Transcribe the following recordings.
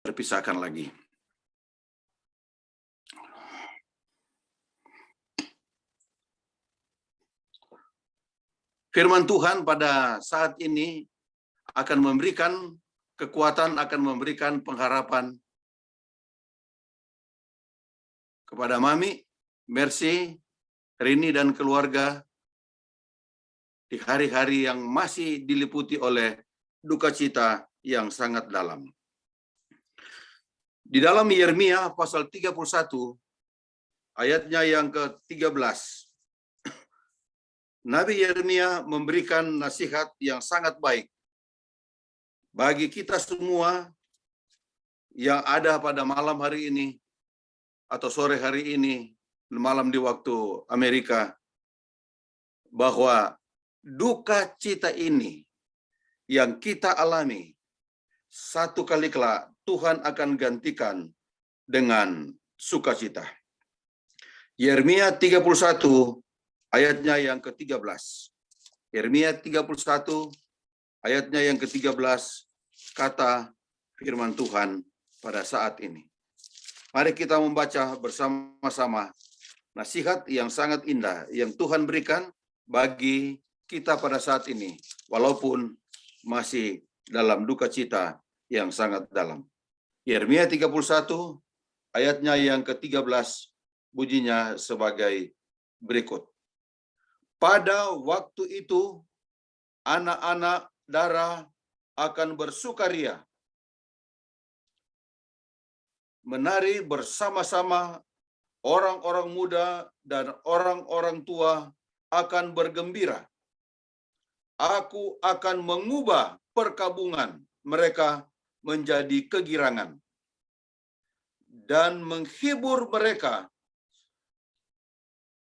terpisahkan lagi. Firman Tuhan pada saat ini akan memberikan kekuatan, akan memberikan pengharapan kepada Mami, Mercy, Rini, dan keluarga di hari-hari yang masih diliputi oleh duka cita yang sangat dalam. Di dalam Yeremia pasal 31, ayatnya yang ke-13, Nabi Yeremia memberikan nasihat yang sangat baik bagi kita semua yang ada pada malam hari ini atau sore hari ini, malam di waktu Amerika, bahwa duka cita ini yang kita alami, satu kali kelak Tuhan akan gantikan dengan sukacita. Yeremia 31 ayatnya yang ke-13. Yeremia 31 ayatnya yang ke-13, kata firman Tuhan pada saat ini. Mari kita membaca bersama-sama nasihat yang sangat indah yang Tuhan berikan bagi kita pada saat ini, walaupun masih dalam duka cita yang sangat dalam. Yeremia 31 ayatnya yang ke-13 bunyinya sebagai berikut. Pada waktu itu anak-anak darah akan bersukaria, menari bersama-sama, orang-orang muda dan orang-orang tua akan bergembira. Aku akan mengubah perkabungan mereka menjadi kegirangan dan menghibur mereka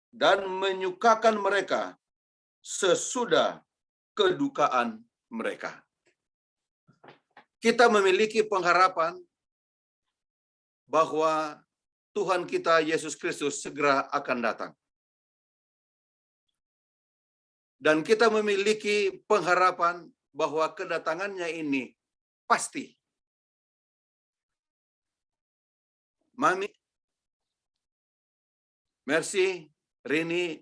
dan menyukakan mereka sesudah kedukaan mereka. Kita memiliki pengharapan bahwa Tuhan kita Yesus Kristus segera akan datang. Dan kita memiliki pengharapan bahwa kedatangannya ini pasti. Mami, Mercy, Rini,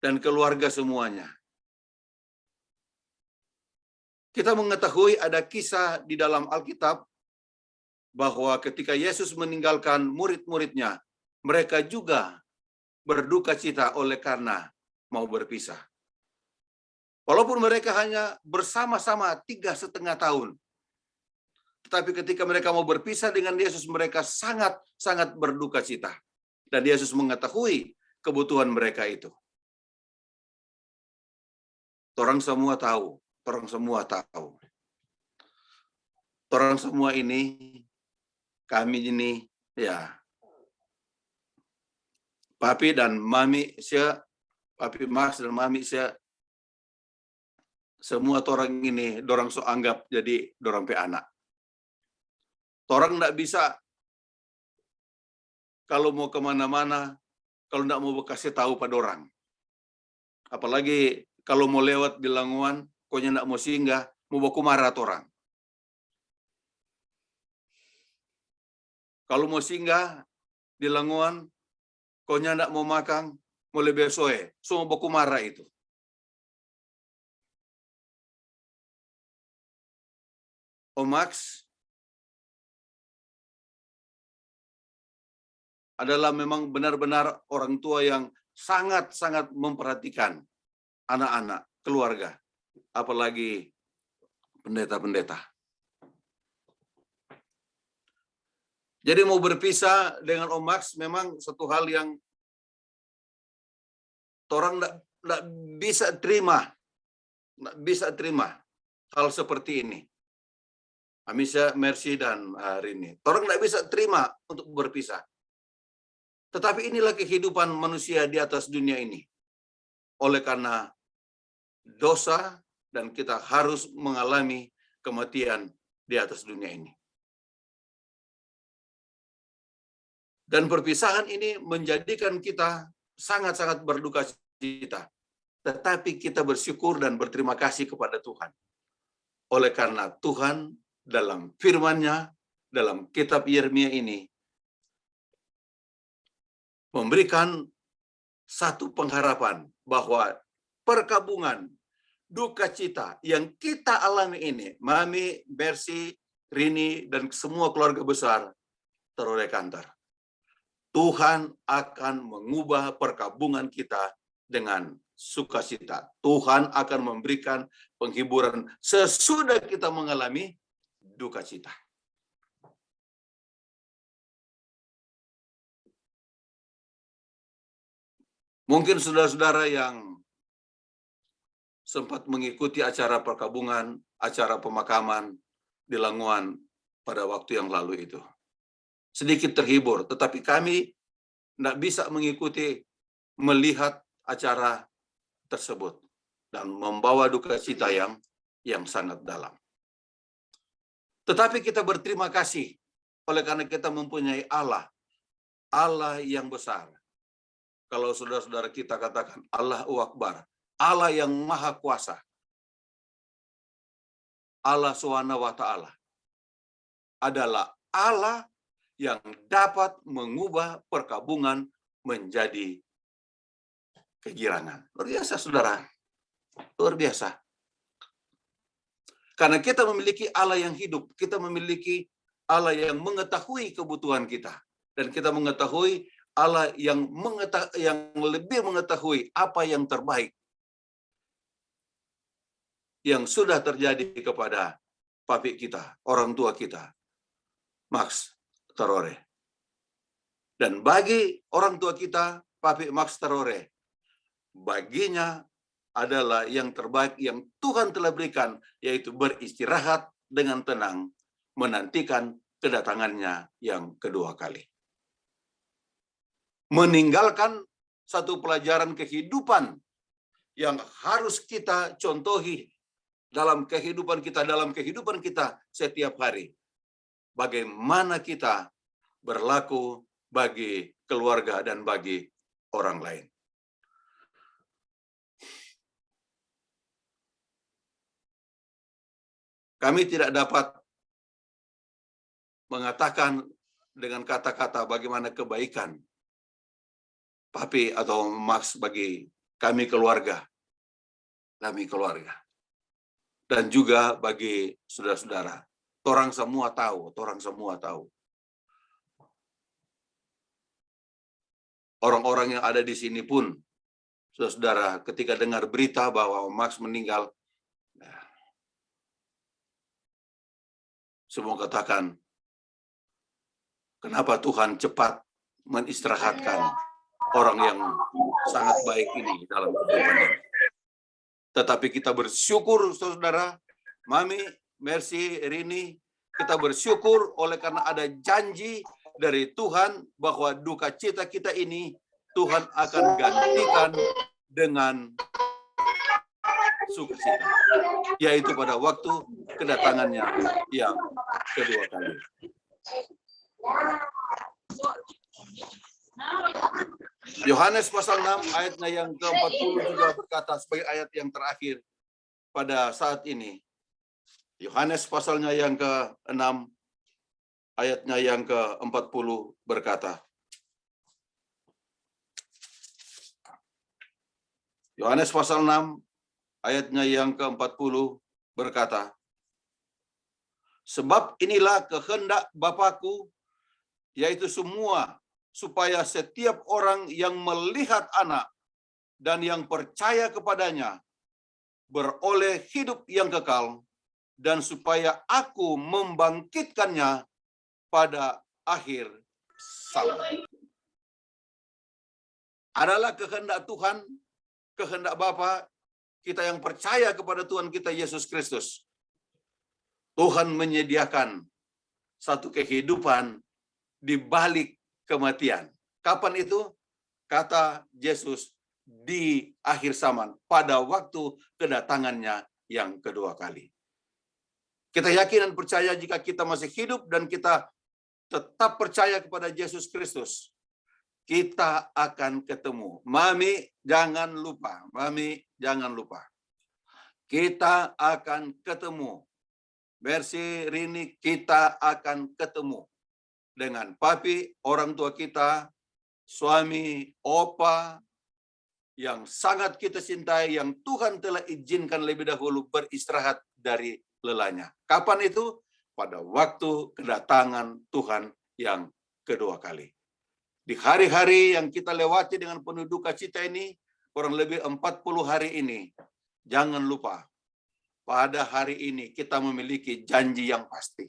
dan keluarga semuanya. Kita mengetahui ada kisah di dalam Alkitab bahwa ketika Yesus meninggalkan murid-muridnya, mereka juga berduka cita oleh karena mau berpisah. Walaupun mereka hanya bersama-sama 3,5 tahun, tetapi ketika mereka mau berpisah dengan Yesus, mereka sangat-sangat berduka cita. Dan Yesus mengetahui kebutuhan mereka itu. Orang semua tahu. Orang semua ini, kami ini, ya, Papi dan Mami, Papi Max dan Mami, semua orang ini, dorang so anggap jadi dorang pe anak. Orang nggak bisa, kalau mau kemana-mana, kalau nggak mau kasih tahu pada orang. Apalagi kalau mau lewat di Languan, konya nggak mau singgah, mau baku marah orang. Kalau mau singgah di Languan, konya nggak mau makan, mau lebih soe, semua baku marah itu. Om Max adalah memang benar-benar orang tua yang sangat-sangat memperhatikan anak-anak, keluarga, apalagi pendeta-pendeta. Jadi mau berpisah dengan Om Max memang satu hal yang orang nggak bisa terima hal seperti ini. Amisha, Mercy, dan Rini. Orang nggak bisa terima untuk berpisah. Tetapi inilah kehidupan manusia di atas dunia ini. Oleh karena dosa, dan kita harus mengalami kematian di atas dunia ini. Dan perpisahan ini menjadikan kita sangat-sangat berduka cita. Tetapi kita bersyukur dan berterima kasih kepada Tuhan. Oleh karena Tuhan dalam firman-Nya dalam kitab Yeremia ini memberikan satu pengharapan bahwa perkabungan duka cita yang kita alami ini, Mami, Mercy, Rini, dan semua keluarga besar Terore Kantar, Tuhan akan mengubah perkabungan kita dengan sukacita. Tuhan akan memberikan penghiburan sesudah kita mengalami duka cita. Mungkin saudara-saudara yang sempat mengikuti acara perkabungan, acara pemakaman di Languan pada waktu yang lalu itu, sedikit terhibur, tetapi kami tidak bisa mengikuti, melihat acara tersebut dan membawa duka cita yang sangat dalam. Tetapi kita berterima kasih oleh karena kita mempunyai Allah yang besar. Kalau saudara-saudara kita katakan Allahu Akbar, Allah yang maha kuasa, Allah Subhanahu wa Ta'ala adalah Allah yang dapat mengubah perkabungan menjadi kegirangan. Luar biasa, saudara. Luar biasa. Karena kita memiliki Allah yang hidup, kita memiliki Allah yang mengetahui kebutuhan kita, dan kita mengetahui Allah yang lebih mengetahui apa yang terbaik yang sudah terjadi kepada papi kita, orang tua kita, Max Terore. Dan bagi orang tua kita, papi Max Terore, baginya adalah yang terbaik yang Tuhan telah berikan, yaitu beristirahat dengan tenang, menantikan kedatangannya yang kedua kali. Meninggalkan satu pelajaran kehidupan yang harus kita contohi dalam kehidupan kita setiap hari. Bagaimana kita berlaku bagi keluarga dan bagi orang lain. Kami tidak dapat mengatakan dengan kata-kata bagaimana kebaikan papi atau Max bagi kami keluarga. Dan juga bagi saudara-saudara. Orang semua tahu. Orang-orang yang ada di sini pun, saudara-saudara, ketika dengar berita bahwa Max meninggal, semua katakan, kenapa Tuhan cepat menistirahatkan orang yang sangat baik ini dalam kehidupan ini. Tetapi kita bersyukur, saudara, Mami, Mercy, Rini, kita bersyukur oleh karena ada janji dari Tuhan bahwa duka cita kita ini Tuhan akan gantikan dengan sukacita, yaitu pada waktu kedatangannya yang kedua kali. Yohanes pasal 6 ayatnya yang ke-40 juga berkata sebagai ayat yang terakhir pada saat ini. Yohanes pasalnya yang ke-6 ayatnya yang ke-40 berkata. Yohanes pasal 6 ayatnya yang ke-40 berkata, sebab inilah kehendak Bapa-Ku, yaitu semua, supaya setiap orang yang melihat Anak dan yang percaya kepadanya beroleh hidup yang kekal, dan supaya Aku membangkitkannya pada akhir zaman. Adalah kehendak Tuhan, kehendak Bapa, kita yang percaya kepada Tuhan kita Yesus Kristus. Tuhan menyediakan satu kehidupan di balik kematian. Kapan itu? Kata Yesus, di akhir zaman, pada waktu kedatangannya yang kedua kali. Kita yakin dan percaya jika kita masih hidup dan kita tetap percaya kepada Yesus Kristus, kita akan ketemu. Mami, jangan lupa. Kita akan ketemu Mercy, Rini, kita akan ketemu dengan papi, orang tua kita, suami, opa, yang sangat kita cintai, yang Tuhan telah izinkan lebih dahulu beristirahat dari lelahnya. Kapan itu? Pada waktu kedatangan Tuhan yang kedua kali. Di hari-hari yang kita lewati dengan penuh duka cita ini, kurang lebih 40 hari ini, jangan lupa, pada hari ini kita memiliki janji yang pasti.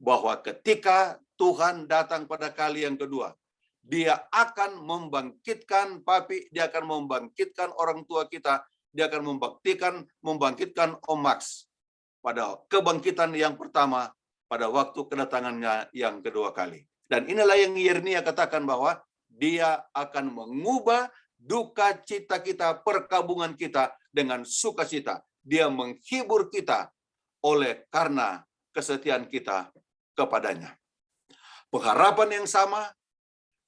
Bahwa ketika Tuhan datang pada kali yang kedua, Dia akan membangkitkan papi, Dia akan membangkitkan orang tua kita, Dia akan membangkitkan Om Max pada kebangkitan yang pertama, pada waktu kedatangannya yang kedua kali. Dan inilah yang Yeremia katakan bahwa Dia akan mengubah duka cita kita, perkabungan kita dengan sukacita. Dia menghibur kita oleh karena kesetiaan kita kepadanya. Pengharapan yang sama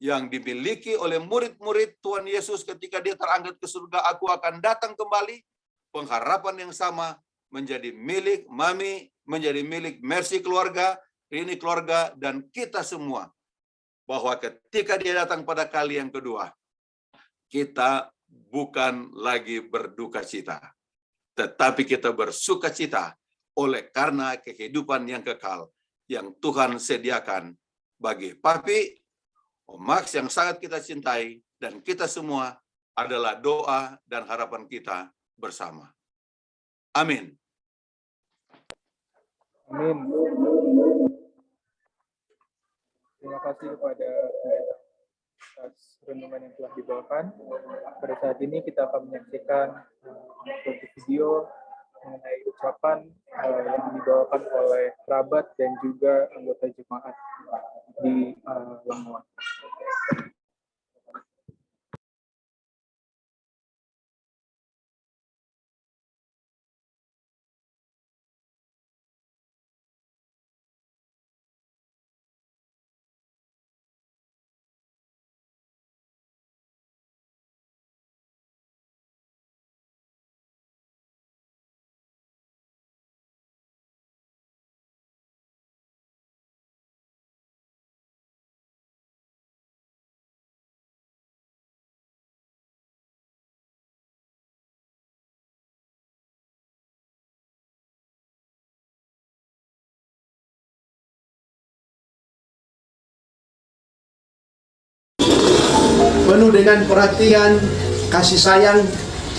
yang dimiliki oleh murid-murid Tuhan Yesus ketika Dia terangkat ke surga, aku akan datang kembali. Pengharapan yang sama menjadi milik Mami, menjadi milik Mercy keluarga, Rini keluarga, dan kita semua. Bahwa ketika Dia datang pada kali yang kedua, kita bukan lagi berduka cita, tetapi kita bersuka cita oleh karena kehidupan yang kekal yang Tuhan sediakan bagi papi, Om Max yang sangat kita cintai, dan kita semua adalah doa dan harapan kita bersama. Amin. Amin. Terima kasih kepada atas renungan yang telah dibawakan. Pada saat ini kita akan menyaksikan suatu video mengenai ucapan yang dibawakan oleh kerabat dan juga anggota jemaat di Lamongan. Penuh dengan perhatian, kasih sayang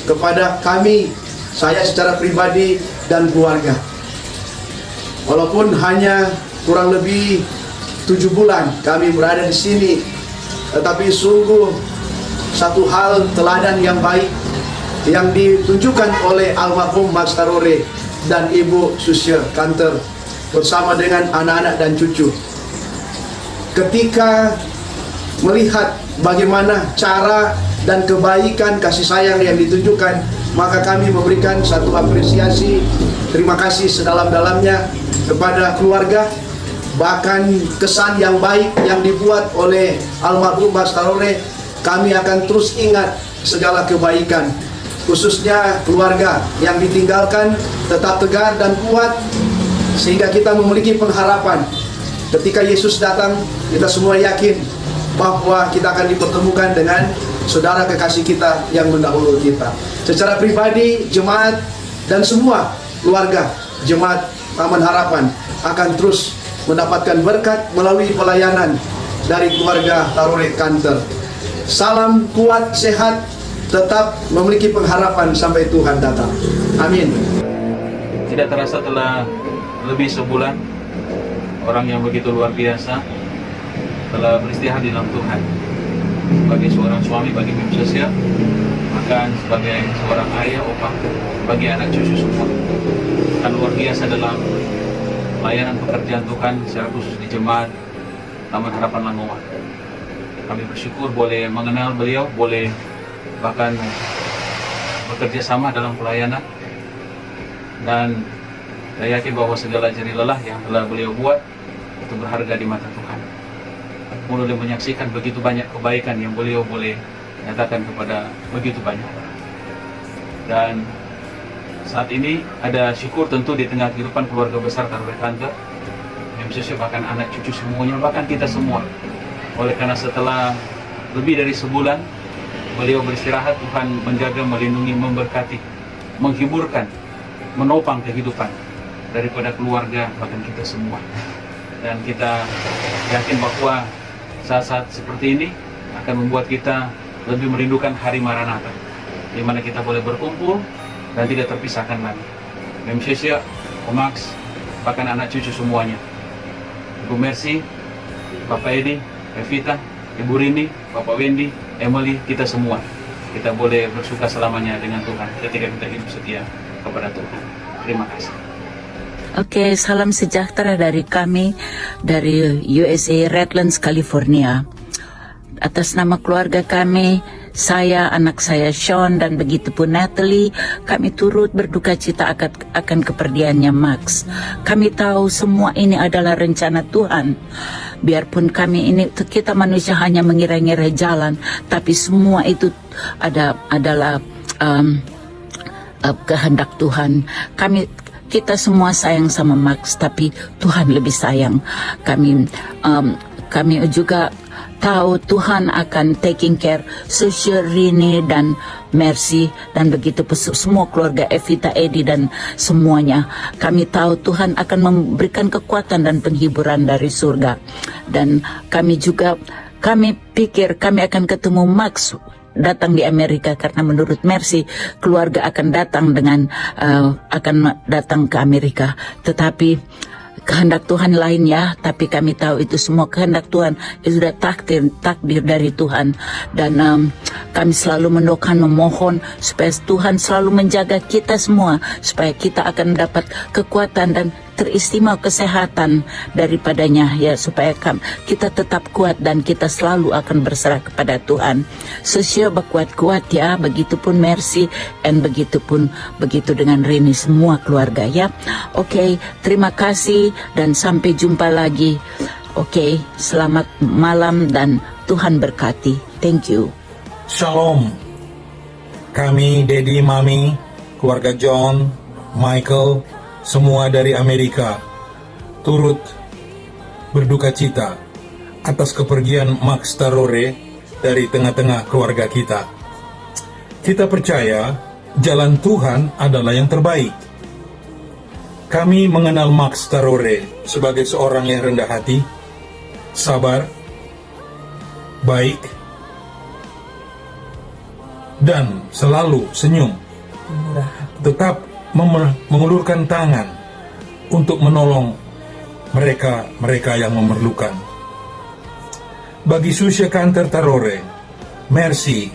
kepada kami, saya secara pribadi dan keluarga. Walaupun hanya kurang lebih 7 bulan kami berada di sini, tetapi sungguh satu hal teladan yang baik yang ditunjukkan oleh almarhum Mas Tarore dan Ibu Susia Kanter bersama dengan anak-anak dan cucu. Ketika melihat bagaimana cara dan kebaikan kasih sayang yang ditunjukkan, maka kami memberikan satu apresiasi, terima kasih sedalam-dalamnya kepada keluarga. Bahkan kesan yang baik yang dibuat oleh almarhum Mas Tarore, kami akan terus ingat segala kebaikan, khususnya keluarga yang ditinggalkan tetap tegar dan kuat, sehingga kita memiliki pengharapan. Ketika Yesus datang, kita semua yakin bahwa kita akan dipertemukan dengan saudara kekasih kita yang mendahului kita. Secara pribadi, jemaat dan semua keluarga jemaat Taman Harapan akan terus mendapatkan berkat melalui pelayanan dari keluarga Tarore Kanter. Salam kuat, sehat, tetap memiliki pengharapan sampai Tuhan datang. Amin. Tidak terasa telah lebih sebulan, orang yang begitu luar biasa telah beristirahat di dalam Tuhan. Sebagai seorang suami bagi Mim Susia, bahkan sebagai seorang ayah, opa bagi anak cucu semua, kan luar biasa dalam layanan pekerjaan Tuhan secara khusus di jemaat Taman Harapan Lamongan. Kami bersyukur boleh mengenal beliau, boleh bahkan bekerja sama dalam pelayanan, dan saya yakin bahwa segala jerih lelah yang telah beliau buat itu berharga di mata Tuhan. Mulai menyaksikan begitu banyak kebaikan yang beliau boleh nyatakan kepada begitu banyak orang. Dan saat ini ada syukur tentu di tengah kehidupan keluarga besar Tarore Kantor, MCC, bahkan anak cucu semuanya, bahkan kita semua. Oleh karena setelah lebih dari sebulan beliau beristirahat, Tuhan menjaga, melindungi, memberkati, menghiburkan, menopang kehidupan daripada keluarga, bahkan kita semua. Dan kita yakin bahwa saat-saat seperti ini akan membuat kita lebih merindukan hari Maranatha, di mana kita boleh berkumpul dan tidak terpisahkan lagi. Mem Shesya, Om Max, bahkan anak cucu semuanya. Ibu Mercy, Bapak Edi, Evita, Ibu Rini, Bapak Wendy, Emily, kita semua. Kita boleh bersuka selamanya dengan Tuhan ketika kita hidup setia kepada Tuhan. Terima kasih. Oke, salam sejahtera dari kami dari USA, Redlands, California. Atas nama keluarga kami, saya, anak saya Sean, dan begitu pun Natalie, kami turut berduka cita akan kepergiannya Max. Kami tahu semua ini adalah rencana Tuhan. Biarpun kami ini, kita manusia hanya mengira-ngira jalan, tapi semua itu adalah kehendak Tuhan. Kita semua sayang sama Max, tapi Tuhan lebih sayang. Kami juga tahu Tuhan akan taking care Susya, Rini, dan Mercy, dan begitu semua keluarga Evita, Edi, dan semuanya. Kami tahu Tuhan akan memberikan kekuatan dan penghiburan dari surga. Dan kami pikir kami akan ketemu Max datang di Amerika, karena menurut Mercy keluarga akan datang ke Amerika. Tetapi kehendak Tuhan lainnya, tapi kami tahu itu semua kehendak Tuhan, itu sudah takdir dari Tuhan. Dan kami selalu mendoakan, memohon supaya Tuhan selalu menjaga kita semua, supaya kita akan dapat kekuatan dan teristimewa kesehatan daripadanya, ya, supaya kita tetap kuat dan kita selalu akan berserah kepada Tuhan. Susya berkuat-kuat, ya, begitupun Mercy, dan begitu dengan Rini, semua keluarga, ya. Oke, terima kasih dan sampai jumpa lagi. Oke, selamat malam dan Tuhan berkati. Thank you. Shalom. Kami, Daddy, Mami, keluarga John, Michael, semua dari Amerika, turut berduka cita atas kepergian Max Tarore dari tengah-tengah keluarga kita. Kita percaya jalan Tuhan adalah yang terbaik. Kami mengenal Max Tarore sebagai seorang yang rendah hati, sabar, baik, dan selalu senyum. Tetap mengulurkan tangan untuk menolong mereka yang memerlukan. Bagi Susya Kantor Tarore, Mercy,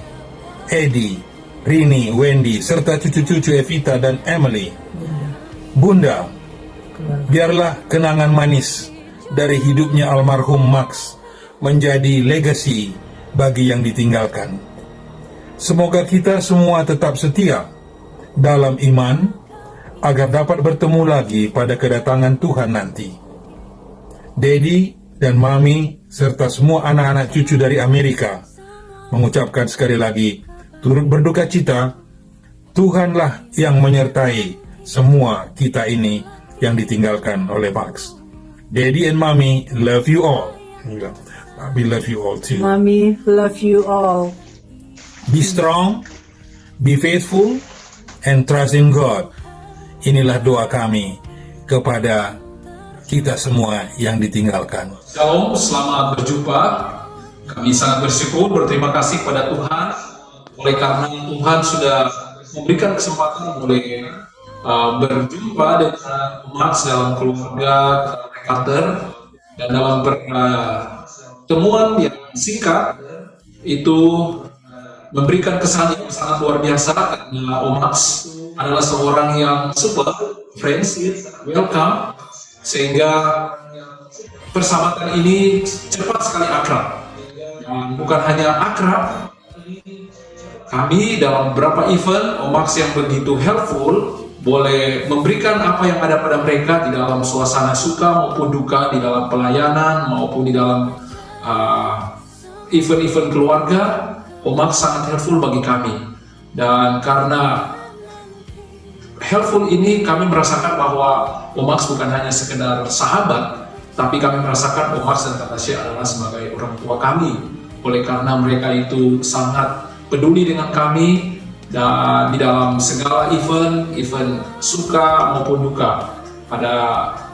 Edi, Rini, Wendy, serta cucu-cucu Evita dan Emily, Bunda, biarlah kenangan manis dari hidupnya almarhum Max menjadi legasi bagi yang ditinggalkan. Semoga kita semua tetap setia dalam iman, agar dapat bertemu lagi pada kedatangan Tuhan nanti. Daddy dan Mami serta semua anak-anak cucu dari Amerika mengucapkan sekali lagi turut berduka cita. Tuhanlah yang menyertai semua kita ini yang ditinggalkan oleh Max. Daddy and Mami love you all. We love you all too. Mommy, love you all. Be strong, be faithful, and trust in God. Inilah doa kami kepada kita semua yang ditinggalkan. Shalom, selamat berjumpa. Kami sangat bersyukur, berterima kasih kepada Tuhan oleh karena Tuhan sudah memberikan kesempatan boleh berjumpa dengan Max dalam keluarga Carter, dan dalam pertemuan yang singkat itu memberikan kesan yang sangat luar biasa karena Max adalah seorang yang super friendship, welcome, sehingga persahabatan ini cepat sekali akrab. Dan bukan hanya akrab, kami dalam beberapa event Max yang begitu helpful boleh memberikan apa yang ada pada mereka di dalam suasana suka maupun duka, di dalam pelayanan maupun di dalam event-event keluarga. Max sangat helpful bagi kami, dan karena helpful ini kami merasakan bahwa Omax bukan hanya sekedar sahabat, tapi kami merasakan Omax dan Tatasya adalah sebagai orang tua kami. Oleh karena mereka itu sangat peduli dengan kami dan di dalam segala event suka maupun duka. Pada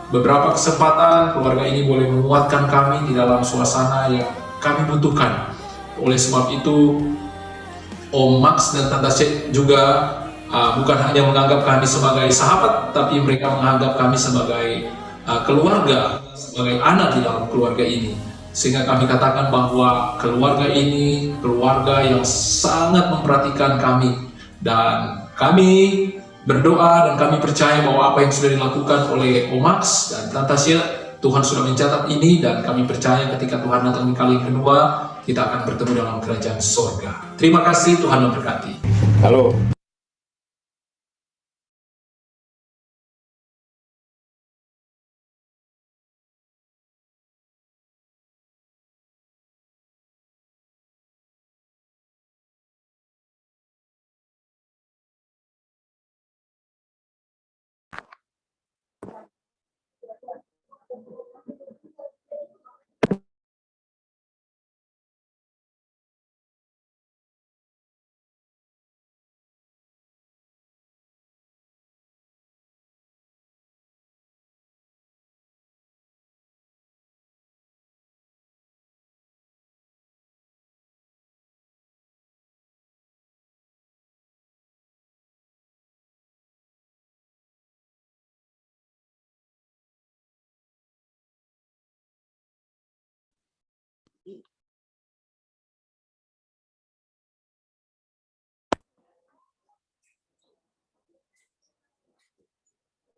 beberapa kesempatan keluarga ini boleh menguatkan kami di dalam suasana yang kami butuhkan. Oleh sebab itu Om Max dan Tante Syed juga bukan hanya menganggap kami sebagai sahabat, tapi mereka menganggap kami sebagai keluarga, sebagai anak di dalam keluarga ini. Sehingga kami katakan bahwa keluarga ini keluarga yang sangat memperhatikan kami, dan kami berdoa dan kami percaya bahwa apa yang sudah dilakukan oleh Omax dan Tante Syed, Tuhan sudah mencatat ini, dan kami percaya ketika Tuhan datang di kali kedua, kita akan bertemu dalam kerajaan sorga. Terima kasih, Tuhan memberkati. Halo.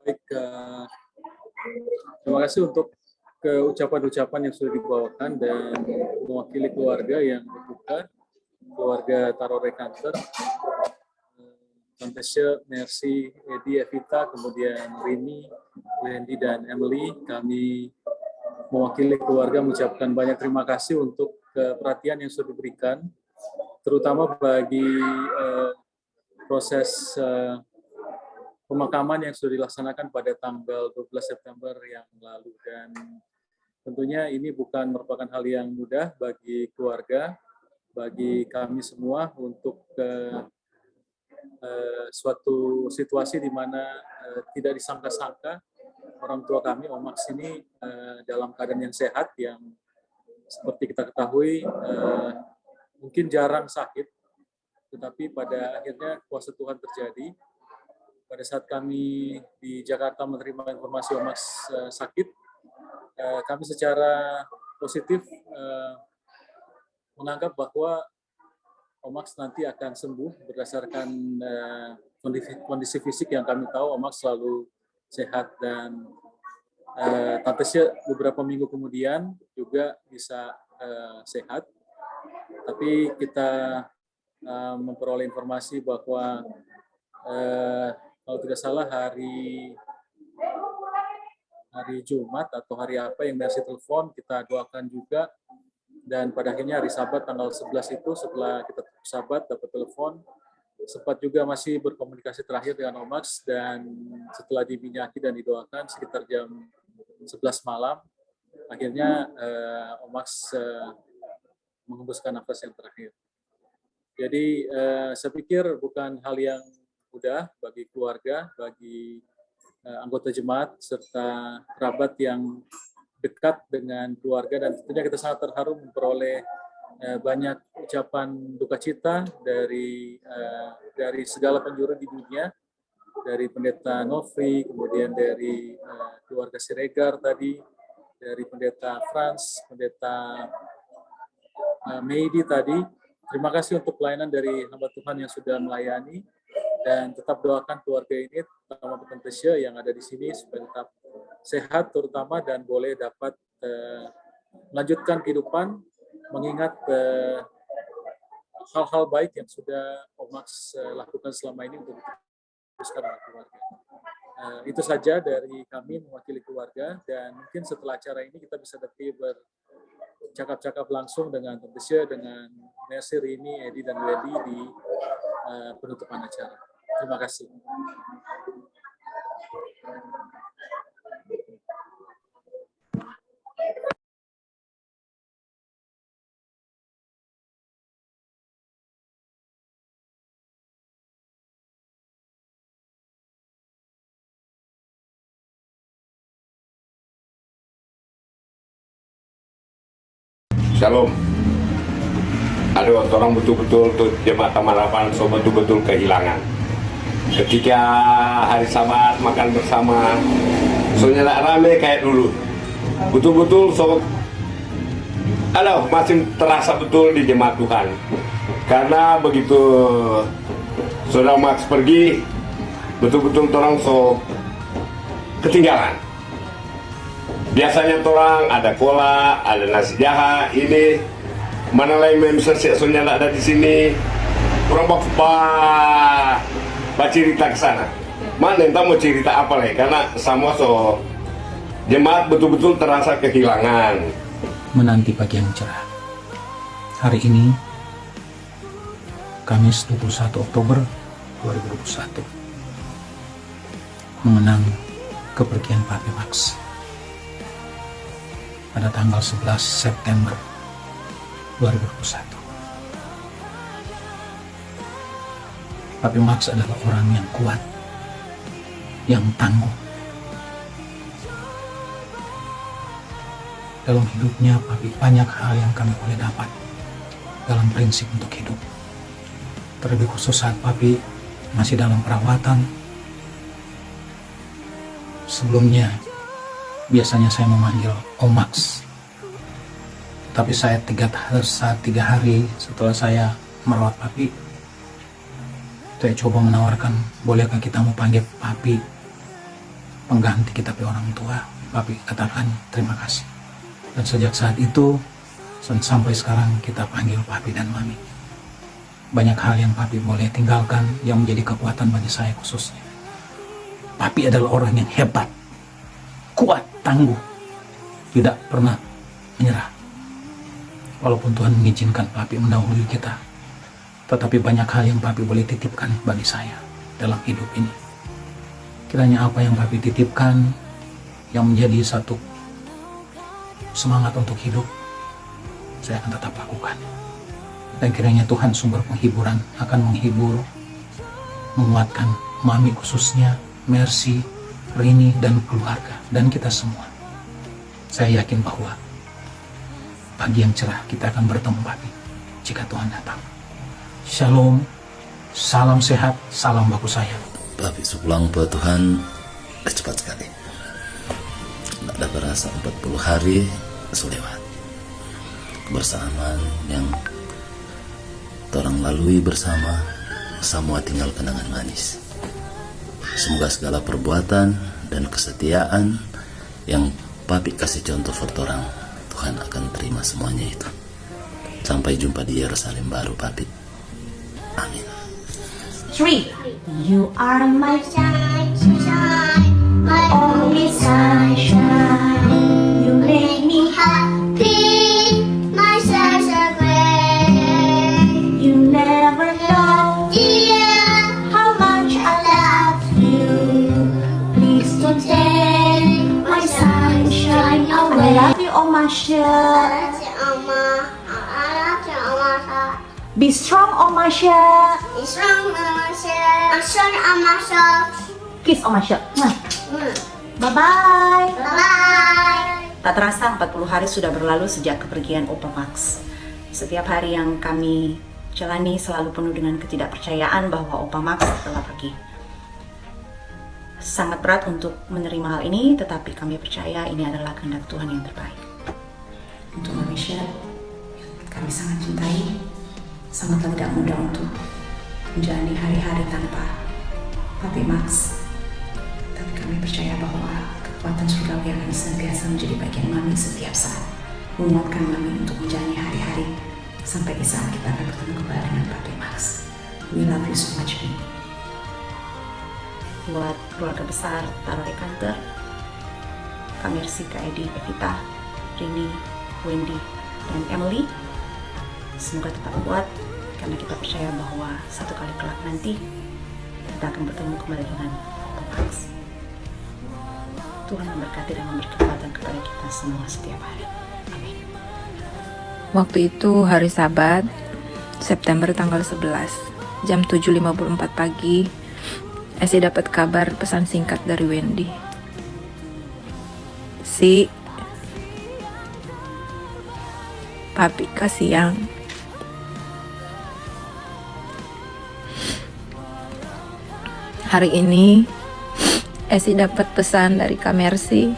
Baik, terima kasih untuk ucapan-ucapan yang sudah dibawakan dan mewakili keluarga yang berduka, keluarga Tarore Kanter, Tante Syed, Mercy, Edi, Evita, kemudian Rini, Wendy, dan Emily. Kami mewakili keluarga mengucapkan banyak terima kasih untuk perhatian yang sudah diberikan, terutama bagi proses pemakaman yang sudah dilaksanakan pada tanggal 12 September yang lalu. Dan tentunya ini bukan merupakan hal yang mudah bagi keluarga, bagi kami semua untuk suatu situasi di mana tidak disangka-sangka orang tua kami, Om Max ini dalam keadaan yang sehat, yang seperti kita ketahui mungkin jarang sakit, tetapi pada akhirnya kuasa Tuhan terjadi. Pada saat kami di Jakarta menerima informasi Om Max sakit, kami secara positif menganggap bahwa Om Max nanti akan sembuh berdasarkan kondisi fisik yang kami tahu. Om Max selalu sehat, dan Tante Syed beberapa minggu kemudian juga bisa sehat. Tapi kita memperoleh informasi bahwa kalau tidak salah hari Jumat atau hari apa yang Mercy telepon, kita doakan juga, dan pada akhirnya hari Sabat tanggal 11 itu setelah kita Sabat dapat telepon, sempat juga masih berkomunikasi terakhir dengan Om Max, dan setelah diminyaki dan didoakan sekitar jam 11 malam, akhirnya Om Max menghembuskan nafas yang terakhir. Jadi saya pikir bukan hal yang mudah bagi keluarga, bagi anggota jemaat, serta kerabat yang dekat dengan keluarga, dan tentunya kita sangat terharu memperoleh banyak ucapan duka cita dari segala penjuru di dunia, dari Pendeta Nofri, kemudian dari keluarga Siregar tadi, dari Pendeta Franz, Pendeta Meidi tadi. Terima kasih untuk pelayanan dari hamba Tuhan yang sudah melayani, dan tetap doakan keluarga ini, terutama Tante Syed yang ada di sini, supaya tetap sehat terutama, dan boleh dapat melanjutkan kehidupan, mengingat hal-hal baik yang sudah Om Max lakukan selama ini untuk diteruskan oleh keluarga. Itu saja dari kami mewakili keluarga, dan mungkin setelah acara ini kita bisa lebih bercakap-cakap langsung dengan Tante Syed, dengan Mercy, Rini, Edi, dan Wendy di penutupan acara. Terima kasih. Shalom. Aduh, orang betul-betul tuh jemaat Taman Harapan so betul-betul kehilangan. Ketika hari Sabat makan bersama, soalnya tak rame kayak dulu. Betul-betul so, aduh masih terasa betul di jemaat Tuhan. Karena begitu Saudara Max pergi, betul-betul orang so ketinggalan. Biasanya orang ada kolak, ada nasi jaha, ini mana lain memang soalnya ada di sini. Orang bawa cerita ke sana. Mana entah mau cerita apa lagi? Karena semua so jemaat betul-betul terasa kehilangan. Menanti pagi yang cerah. Hari ini Kamis 21 Oktober 2021 mengenang kepergian Papi Max pada tanggal 11 September 2021. Papi Max adalah orang yang kuat, yang tangguh. Dalam hidupnya, Papi banyak hal yang kami boleh dapat dalam prinsip untuk hidup. Terlebih khusus saat Papi masih dalam perawatan. Sebelumnya, biasanya saya memanggil Om Max. Tapi saat 3 hari setelah saya merawat Papi, saya coba menawarkan, bolehkah kita mau panggil Papi pengganti kita orang tua. Papi katakan terima kasih. Dan sejak saat itu sampai sekarang kita panggil Papi dan Mami. Banyak hal yang Papi boleh tinggalkan yang menjadi kekuatan bagi saya khususnya. Papi adalah orang yang hebat, kuat, tangguh, tidak pernah menyerah. Walaupun Tuhan mengizinkan Papi mendahului kita, tetapi banyak hal yang Papi boleh titipkan bagi saya dalam hidup ini. Kiranya apa yang Papi titipkan yang menjadi satu semangat untuk hidup, saya akan tetap lakukan. Dan kiranya Tuhan sumber penghiburan akan menghibur, menguatkan Mami khususnya, Mercy, Rini dan keluarga, dan kita semua. Saya yakin bahwa pagi yang cerah kita akan bertemu Papi jika Tuhan datang. Shalom, salam sehat, salam baku sayang. Papi sepulang ke Tuhan cepat sekali. Tidak ada berasa 40 hari selewat. Kebersamaan yang orang lalui bersama, semua tinggal kenangan manis. Semoga segala perbuatan dan kesetiaan yang Papi kasih contoh for orang, Tuhan akan terima semuanya itu. Sampai jumpa di Yerusalem baru, Papi. Amin. 3. You are my sunshine, my only sunshine. You make me happy, my sunshine great. You never know, dear, how much I love you. Please don't take my sunshine away. I love you, Omasha. I love you, Oma. I love you, Omasha. Be strong, Omasha. Be strong, Omasha. I'm strong, Omasha. Kiss, Omasha. Bye-bye. Bye-bye. Tak terasa 40 hari sudah berlalu sejak kepergian Opa Max. Setiap hari yang kami jalani selalu penuh dengan ketidakpercayaan bahwa Opa Max telah pergi. Sangat berat untuk menerima hal ini, tetapi kami percaya ini adalah kehendak Tuhan yang terbaik. Untuk Malaysia, kami sangat cintai, sangatlah tidak mudah untuk menjalani hari-hari tanpa Papi Max. Tapi kami percaya bahwa kekuatan surgawi akan senantiasa menjadi bagian Mami setiap saat, menguatkan Mami untuk menjalani hari-hari sampai di saat kita akan bertemu kembali dengan Papi Max. We love you so much, Mi. Buat keluarga besar Taroe Kanter, Kak Mercy, Kak Edi, Evita, Rini, Wendy, dan Emily, semoga tetap kuat karena kita percaya bahwa satu kali kelak nanti kita akan bertemu kembali dengan Opa Max. Tuhan memberkati dan memberi kekuatan kepada kita semua setiap hari. Amin. Waktu itu hari Sabat, September tanggal 11, jam 7.54 pagi, Esi dapat kabar pesan singkat dari Wendy. Si, Papi kasihan. Hari ini Esi dapat pesan dari Kak Mercy.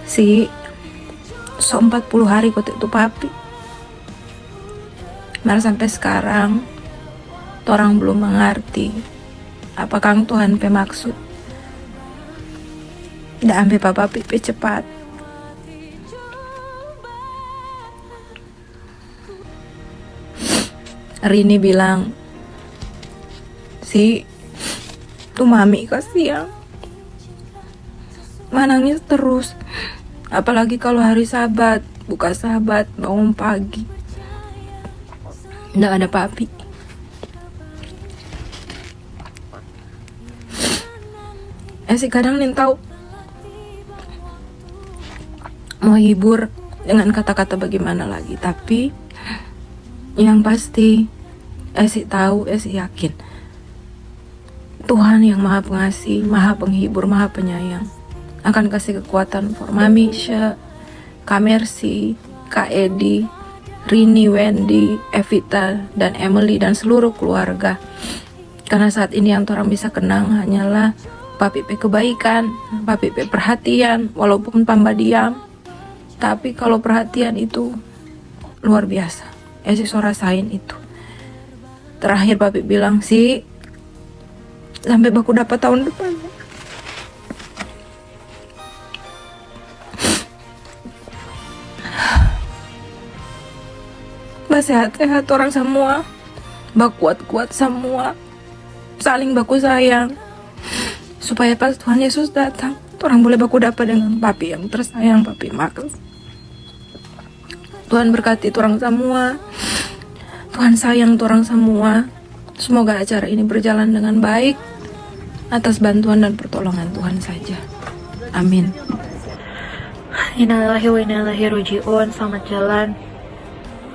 Si, so 40 hari kau itu Papi. Malah sampai sekarang orang belum mengerti apakah Tuhan pe maksud. Dah ambil Papa Pipi cepat. Rini bilang, si, tuh Mami kasihan. Nangis terus. Apalagi kalau hari Sabat, buka Sabat, bangun pagi. Nggak ada Papi. Esi kadang nih tahu mau hibur dengan kata-kata bagaimana lagi, tapi yang pasti Esi tahu, Esi yakin Tuhan yang Maha Pengasih, Maha Penghibur, Maha Penyayang akan kasih kekuatan for Mami, Kak Mercy, Kak Edi, Rini, Wendy, Evita, dan Emily, dan seluruh keluarga. Karena saat ini yang orang bisa kenang hanyalah Papi pe kebaikan, Papi pe perhatian, walaupun pamba diam. Tapi kalau perhatian itu luar biasa. Esi so rasain itu. Terakhir Papi bilang, si, sampai baku dapat tahun depan. Sehat-sehat orang semua, bak kuat-kuat semua, saling baku sayang, supaya pas Tuhan Yesus datang, orang boleh baku dapat dengan Papi yang tersayang, Papi Max. Tuhan berkati orang semua, Tuhan sayang orang semua. Semoga acara ini berjalan dengan baik atas bantuan dan pertolongan Tuhan saja. Amin. Innalillahi wa inna ilaihi raji'un. Selamat jalan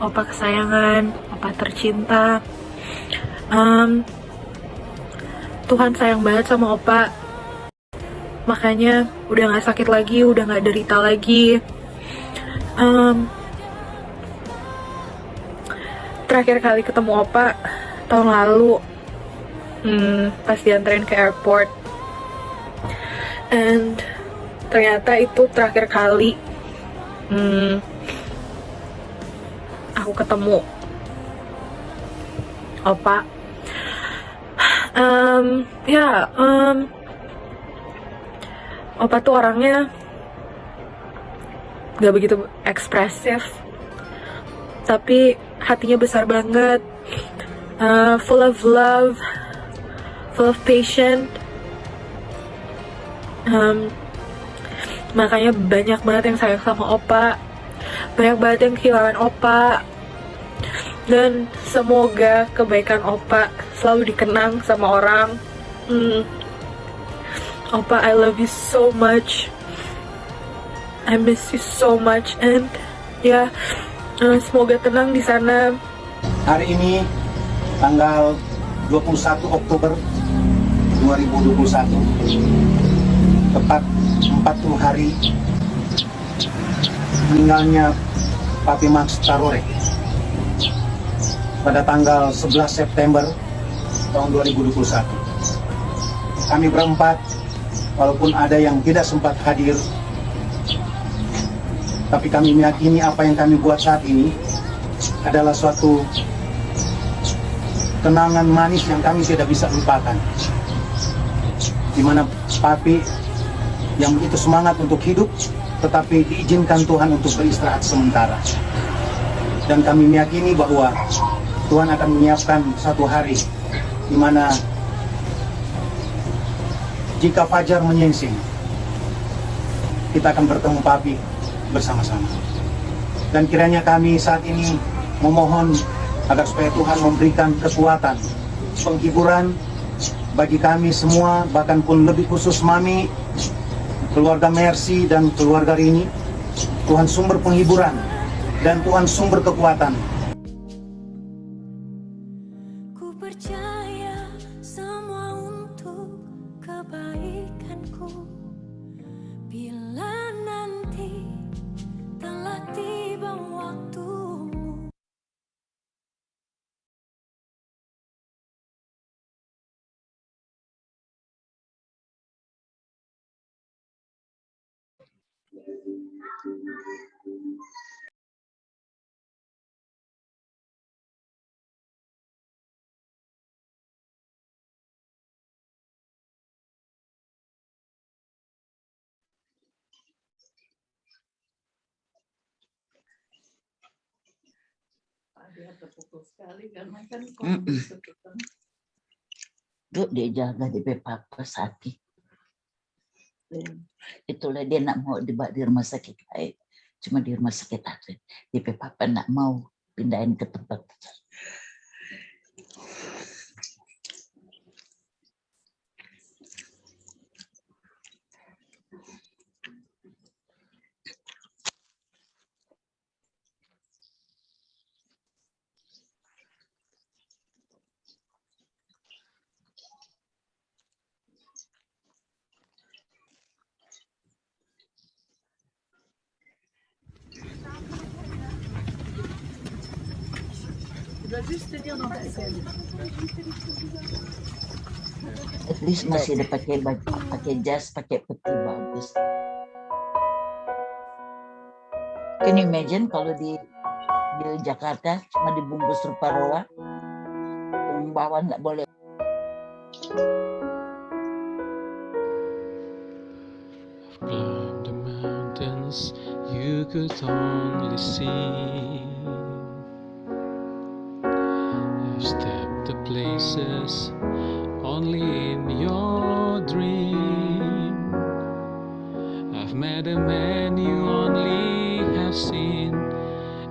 Opa kesayangan, Opa tercinta. Tuhan sayang banget sama Opa. Makanya udah gak sakit lagi, udah gak derita lagi. Terakhir kali ketemu Opa tahun lalu, pas dianterin ke airport. And ternyata itu terakhir kali aku ketemu Opa. Opa tuh orangnya gak begitu ekspresif, tapi hatinya besar banget, full of love, full of patience. Makanya banyak banget yang sayang sama Opa, banyak banget yang kehilangan Opa. Dan semoga kebaikan Opa selalu dikenang sama orang. Opa, I love you so much, I miss you so much. And semoga tenang di sana. Hari ini tanggal 21 Oktober 2021, tepat 40 hari meninggalnya Papi Max Tarore pada tanggal 11 September tahun 2021. Kami berempat, walaupun ada yang tidak sempat hadir, tapi kami meyakini apa yang kami buat saat ini adalah suatu kenangan manis yang kami tidak bisa lupakan, di mana Papi yang begitu semangat untuk hidup, tetapi diizinkan Tuhan untuk beristirahat sementara. Dan kami meyakini bahwa Tuhan akan menyiapkan satu hari di mana jika fajar menyingsing, kita akan bertemu Papi bersama-sama. Dan kiranya kami saat ini memohon agar supaya Tuhan memberikan kekuatan, penghiburan, bagi kami semua, bahkan pun lebih khusus Mami, keluarga Mercy dan keluarga Rini. Tuhan sumber penghiburan dan Tuhan sumber kekuatan. Ku percaya semua untuk kebaikanku. Bila nanti telah tiba waktumu. Dia terpukul sekali karena kan kondisi Duk dia jaga di papa sakit. Itulah dia nak mau dibawa di rumah sakit lain. Cuma di rumah sakit atlet. Di papa nak mau pindahin ke tempat. At least masih ada pakai baju, pakai jas, pakai peti bagus. Can you imagine kalau di Jakarta cuma dibungkus rupa roa, pembawa nggak boleh. Climb the mountains you could only see. I've stepped the places only in your dream. I've met a man you only have seen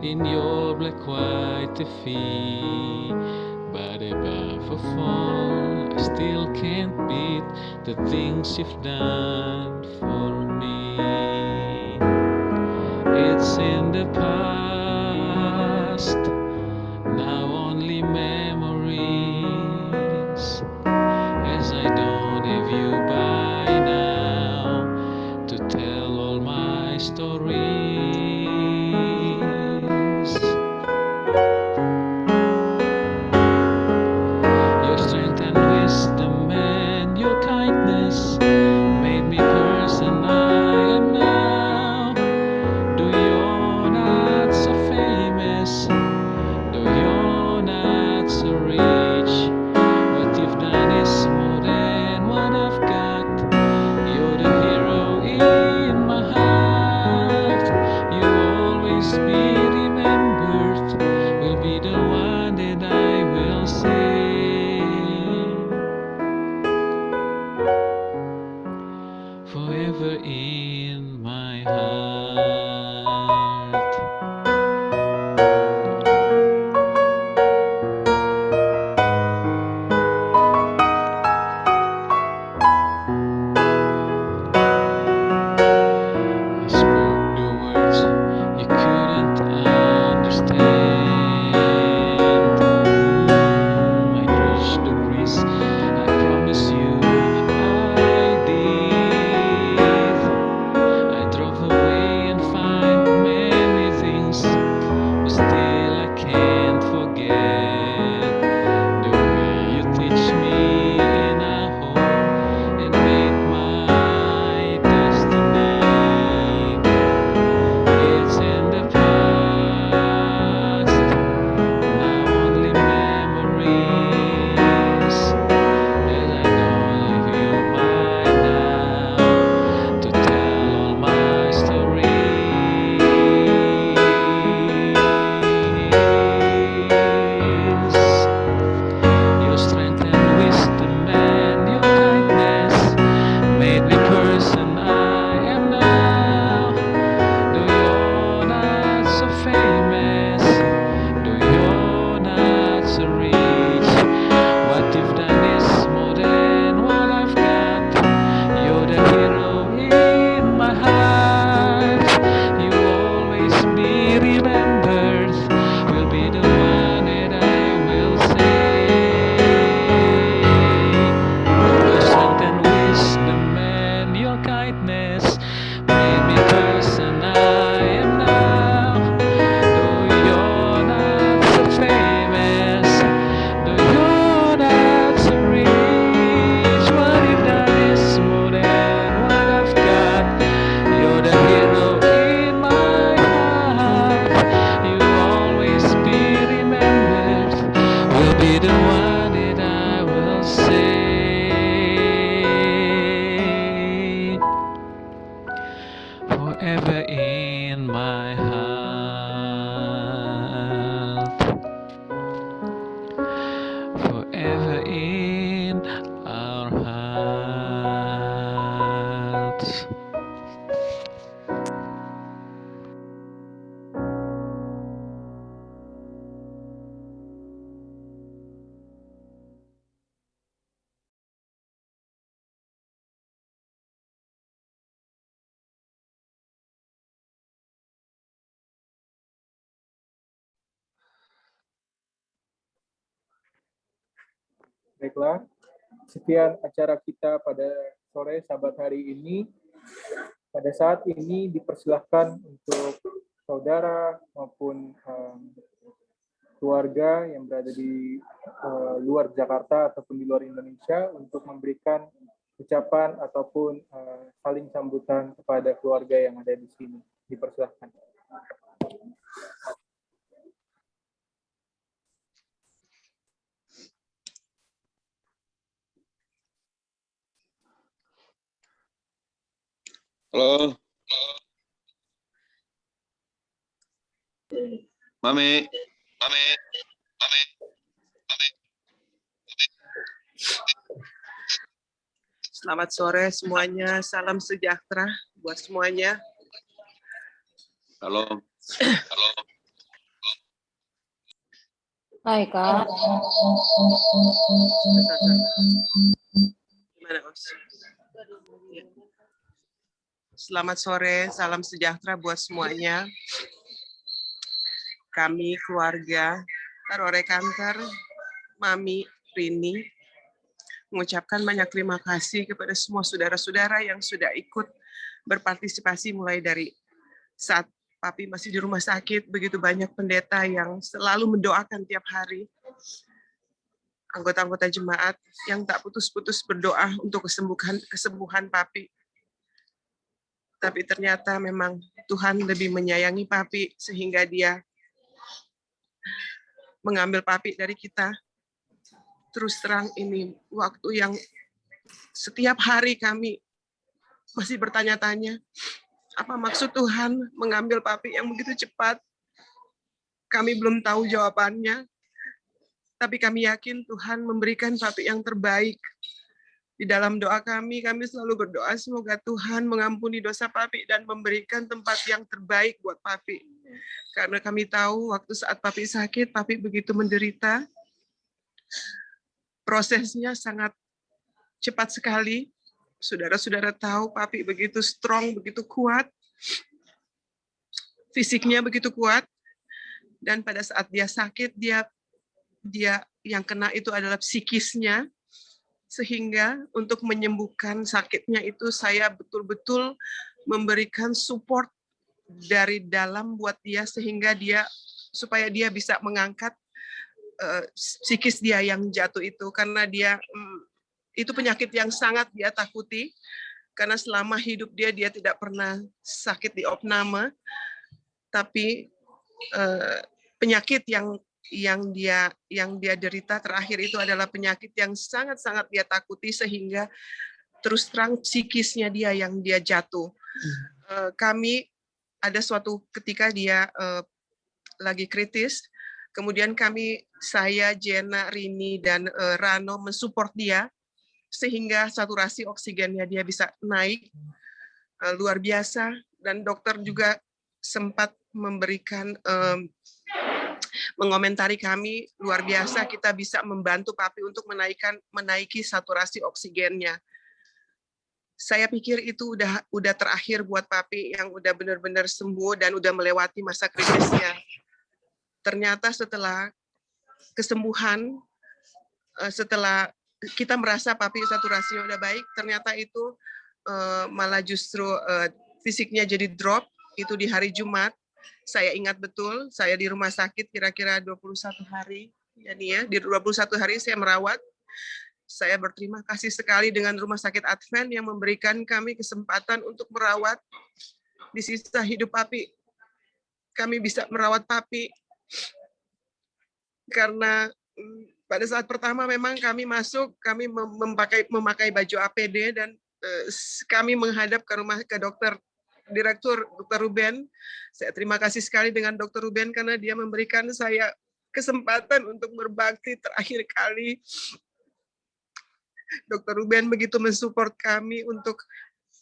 in your black white TV. But above all, I still can't beat the things you've done for me. It's in the past, now only memories, as I don't have you by now to tell all my stories. Your strength and wisdom and your kindness made me person I am now. Though you're not so famous, though you're not so rich, what you've done is more than what I've got. You're the hero in my heart. You'll always be remembered. Will be the one that I will say. Forever in my heart. I spoke the words you couldn't understand. I reached the grace I promised you I did. I drove away and find many things, but still I can't forget the way you teach me in a home and made my destiny. It's in the past, now only memories, as I don't have you by now to tell all my stories. Your strength and wisdom and your kindness made me person I am now. Though you're not so famous, though you're not so rich, what you've done is more than Baiklah, sekian acara kita pada sore Sabat hari ini. Pada saat ini dipersilahkan untuk saudara maupun keluarga yang berada di luar Jakarta ataupun di luar Indonesia untuk memberikan ucapan ataupun saling sambutan kepada keluarga yang ada di sini. Dipersilahkan. Halo. Mami. Selamat sore semuanya, salam sejahtera buat semuanya. Halo. Hai Kak. Gimana, Mas? Ya. Selamat sore, salam sejahtera buat semuanya. Kami keluarga Rore Kanker, Mami Rini, mengucapkan banyak terima kasih kepada semua saudara-saudara yang sudah ikut berpartisipasi mulai dari saat Papi masih di rumah sakit. Begitu banyak pendeta yang selalu mendoakan tiap hari. Anggota-anggota jemaat yang tak putus-putus berdoa untuk kesembuhan Papi. Tapi ternyata memang Tuhan lebih menyayangi Papi sehingga Dia mengambil Papi dari kita. Terus terang ini waktu yang setiap hari kami masih bertanya-tanya, apa maksud Tuhan mengambil Papi yang begitu cepat? Kami belum tahu jawabannya, tapi kami yakin Tuhan memberikan Papi yang terbaik. Di dalam doa kami selalu berdoa semoga Tuhan mengampuni dosa Papi dan memberikan tempat yang terbaik buat Papi. Karena kami tahu waktu saat Papi sakit, Papi begitu menderita. Prosesnya sangat cepat sekali. Saudara-saudara tahu Papi begitu strong, begitu kuat. Fisiknya begitu kuat. Dan pada saat dia sakit, dia yang kena itu adalah psikisnya. Sehingga untuk menyembuhkan sakitnya itu saya betul-betul memberikan support dari dalam buat dia sehingga supaya dia bisa mengangkat psikis dia yang jatuh itu, karena dia itu penyakit yang sangat dia takuti karena selama hidup dia tidak pernah sakit di opname, tapi penyakit yang dia derita terakhir itu adalah penyakit yang sangat-sangat dia takuti sehingga terus terang psikisnya dia yang dia jatuh. Kami ada suatu ketika dia lagi kritis, kemudian saya, Jenna, Rini, dan Rano mensupport dia sehingga saturasi oksigennya dia bisa naik luar biasa, dan dokter juga sempat memberikan mengomentari kami luar biasa kita bisa membantu Papi untuk menaiki saturasi oksigennya. Saya pikir itu udah terakhir buat Papi yang udah benar-benar sembuh dan udah melewati masa kritisnya. Ternyata setelah kesembuhan, setelah kita merasa Papi saturasinya udah baik, ternyata itu malah justru fisiknya jadi drop. Itu di hari Jumat. Saya ingat betul, saya di rumah sakit kira-kira 21 hari. Jadi ya, di 21 hari saya merawat. Saya berterima kasih sekali dengan Rumah Sakit Advent yang memberikan kami kesempatan untuk merawat di sisa hidup Papi. Kami bisa merawat Papi karena pada saat pertama memang kami masuk, kami memakai baju APD dan kami menghadap ke dokter Direktur Dr. Ruben. Saya terima kasih sekali dengan Dr. Ruben karena dia memberikan saya kesempatan untuk berbakti terakhir kali. Dr. Ruben begitu mensupport kami untuk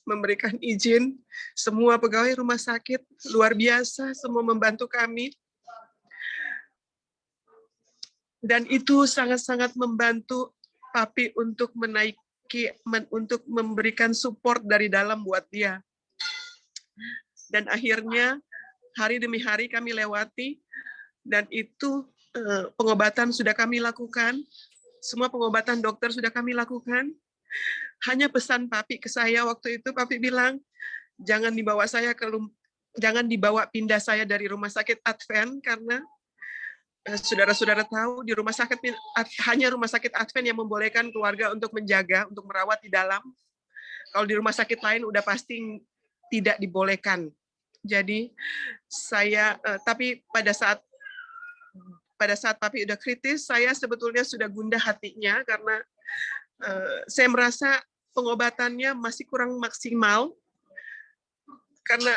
memberikan izin. Semua pegawai rumah sakit luar biasa, semua membantu kami. Dan itu sangat-sangat membantu Papi untuk untuk memberikan support dari dalam buat dia. Dan akhirnya hari demi hari kami lewati, dan itu pengobatan sudah kami lakukan. Semua pengobatan dokter sudah kami lakukan. Hanya pesan Papi ke saya waktu itu, Papi bilang, jangan dibawa pindah saya dari rumah sakit Advent, karena saudara-saudara tahu di rumah sakit hanya rumah sakit Advent yang membolehkan keluarga untuk menjaga, untuk merawat di dalam. Kalau di rumah sakit lain udah pasti tidak dibolehkan. Jadi tapi pada saat Papi udah kritis, saya sebetulnya sudah gundah hatinya karena saya merasa pengobatannya masih kurang maksimal. Karena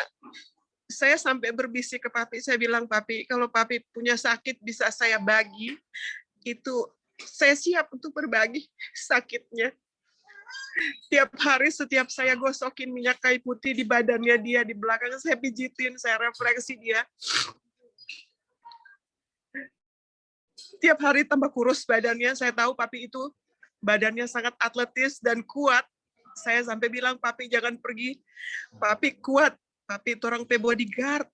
saya sampai berbisik ke Papi, saya bilang, Papi, kalau Papi punya sakit bisa saya bagi, itu saya siap untuk berbagi sakitnya. Tiap hari setiap saya gosokin minyak kayu putih di badannya dia, di belakang saya pijitin, saya refleksi dia. Tiap hari tambah kurus badannya. Saya tahu Papi itu badannya sangat atletis dan kuat. Saya sampai bilang, Papi jangan pergi. Papi kuat. Papi itu orang bodyguard.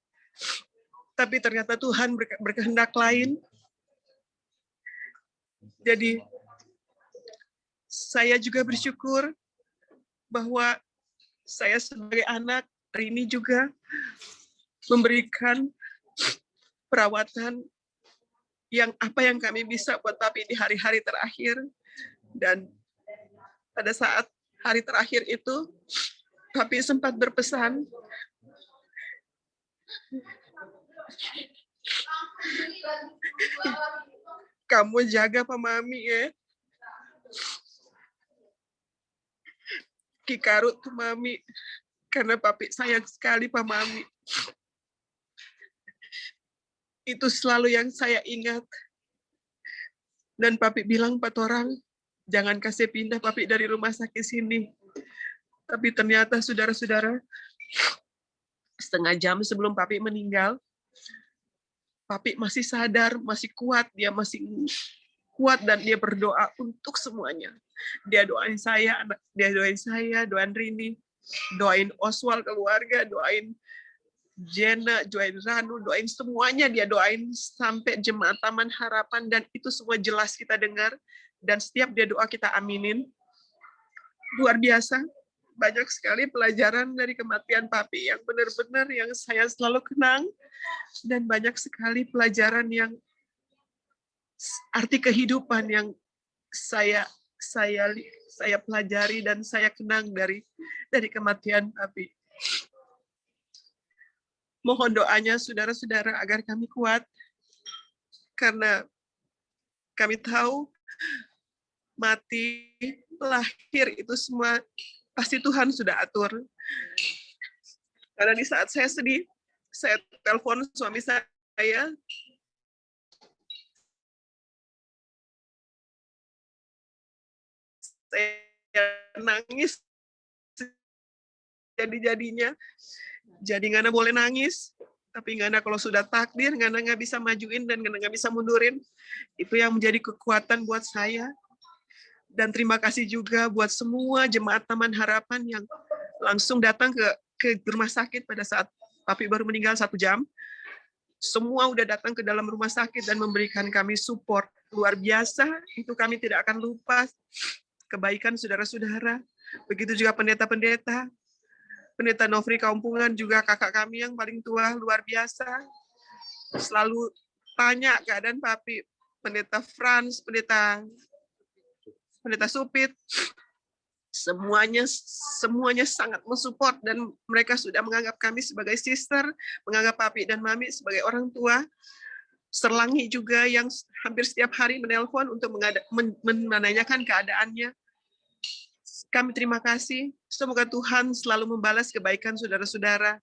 Tapi ternyata Tuhan berkehendak lain. Jadi saya juga bersyukur bahwa saya sebagai anak, Rini juga memberikan perawatan apa yang kami bisa buat Papi di hari-hari terakhir. Dan pada saat hari terakhir itu, Papi sempat berpesan, kamu jaga Pak Mami ya. Kikarut tuh Mami, karena Papi sayang sekali Pak Mami. Itu selalu yang saya ingat. Dan Papi bilang, Pak Torang, jangan kasih pindah Papi dari rumah sakit sini. Tapi ternyata saudara-saudara, setengah jam sebelum Papi meninggal, Papi masih sadar, masih kuat, dia masih kuat dan dia berdoa untuk semuanya. Dia doain saya, doain Rini, doain Oswald keluarga, doain Jena, doain Ranu, doain semuanya, dia doain sampai jemaat Taman Harapan, dan itu semua jelas kita dengar, dan setiap dia doa kita aminin. Luar biasa, banyak sekali pelajaran dari kematian Papi yang benar-benar yang saya selalu kenang, dan banyak sekali pelajaran yang arti kehidupan yang saya pelajari dan saya kenang dari kematian Papi. Mohon doanya saudara-saudara agar kami kuat, karena kami tahu mati, lahir itu semua pasti Tuhan sudah atur. Karena di saat saya sedih, saya telepon suami saya, nangis jadi-jadinya. Jadi Ngana boleh nangis, tapi Ngana kalau sudah takdir, Ngana nggak bisa majuin dan Ngana nggak bisa mundurin. Itu yang menjadi kekuatan buat saya. Dan terima kasih juga buat semua jemaat Taman Harapan yang langsung datang ke rumah sakit pada saat Papi baru meninggal 1 jam. Semua udah datang ke dalam rumah sakit dan memberikan kami support luar biasa. Itu kami tidak akan lupa kebaikan saudara-saudara. Begitu juga pendeta-pendeta. Pendeta Nofri Kaumpungan juga kakak kami yang paling tua, luar biasa. Selalu tanya keadaan Papi. Pendeta Franz, pendeta Supit, semuanya sangat mensupport, dan mereka sudah menganggap kami sebagai sister, menganggap Papi dan Mami sebagai orang tua. Serlangi juga yang hampir setiap hari menelpon untuk menanyakan keadaannya. Kami terima kasih. Semoga Tuhan selalu membalas kebaikan saudara-saudara.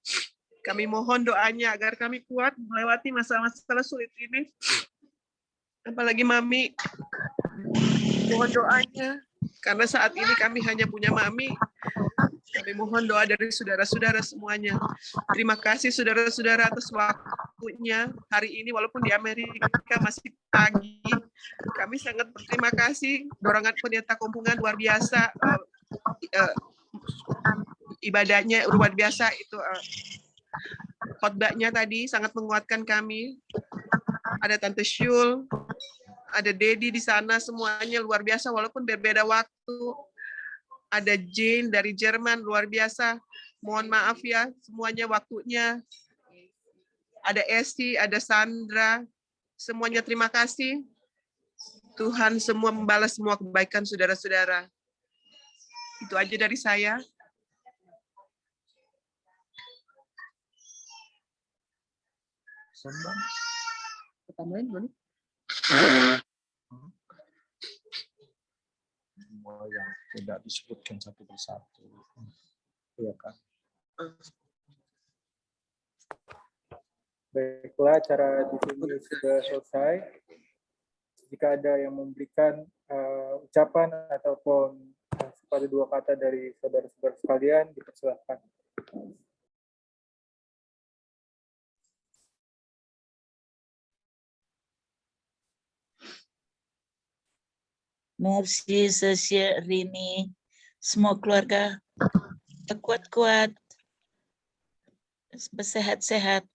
Kami mohon doanya agar kami kuat melewati masalah-masalah sulit ini. Apalagi Mami, mohon doanya. Karena saat ini kami hanya punya Mami. Kami mohon doa dari saudara-saudara semuanya. Terima kasih saudara-saudara atas waktunya hari ini, walaupun di Amerika masih pagi. Kami sangat berterima kasih. Dorongan pendeta Kompungan luar biasa. Ibadahnya luar biasa, itu khotbahnya tadi sangat menguatkan kami. Ada Tante Syul, ada Dedi di sana, semuanya luar biasa walaupun berbeda waktu. Ada Jane dari Jerman, luar biasa. Mohon maaf ya, semuanya waktunya. Ada Esti, ada Sandra, semuanya terima kasih. Tuhan semua membalas semua kebaikan saudara-saudara. Itu aja dari saya. Tambahin boleh? Semua yang tidak disebutkan satu persatu. Iya kan? Baiklah, acara di sini sudah selesai. Jika ada yang memberikan ucapan ataupun sepatu dua kata dari saudara-saudara sekalian, dipersilakan. Merci, Sesya Rini, semua keluarga kuat-kuat, bersehat-sehat.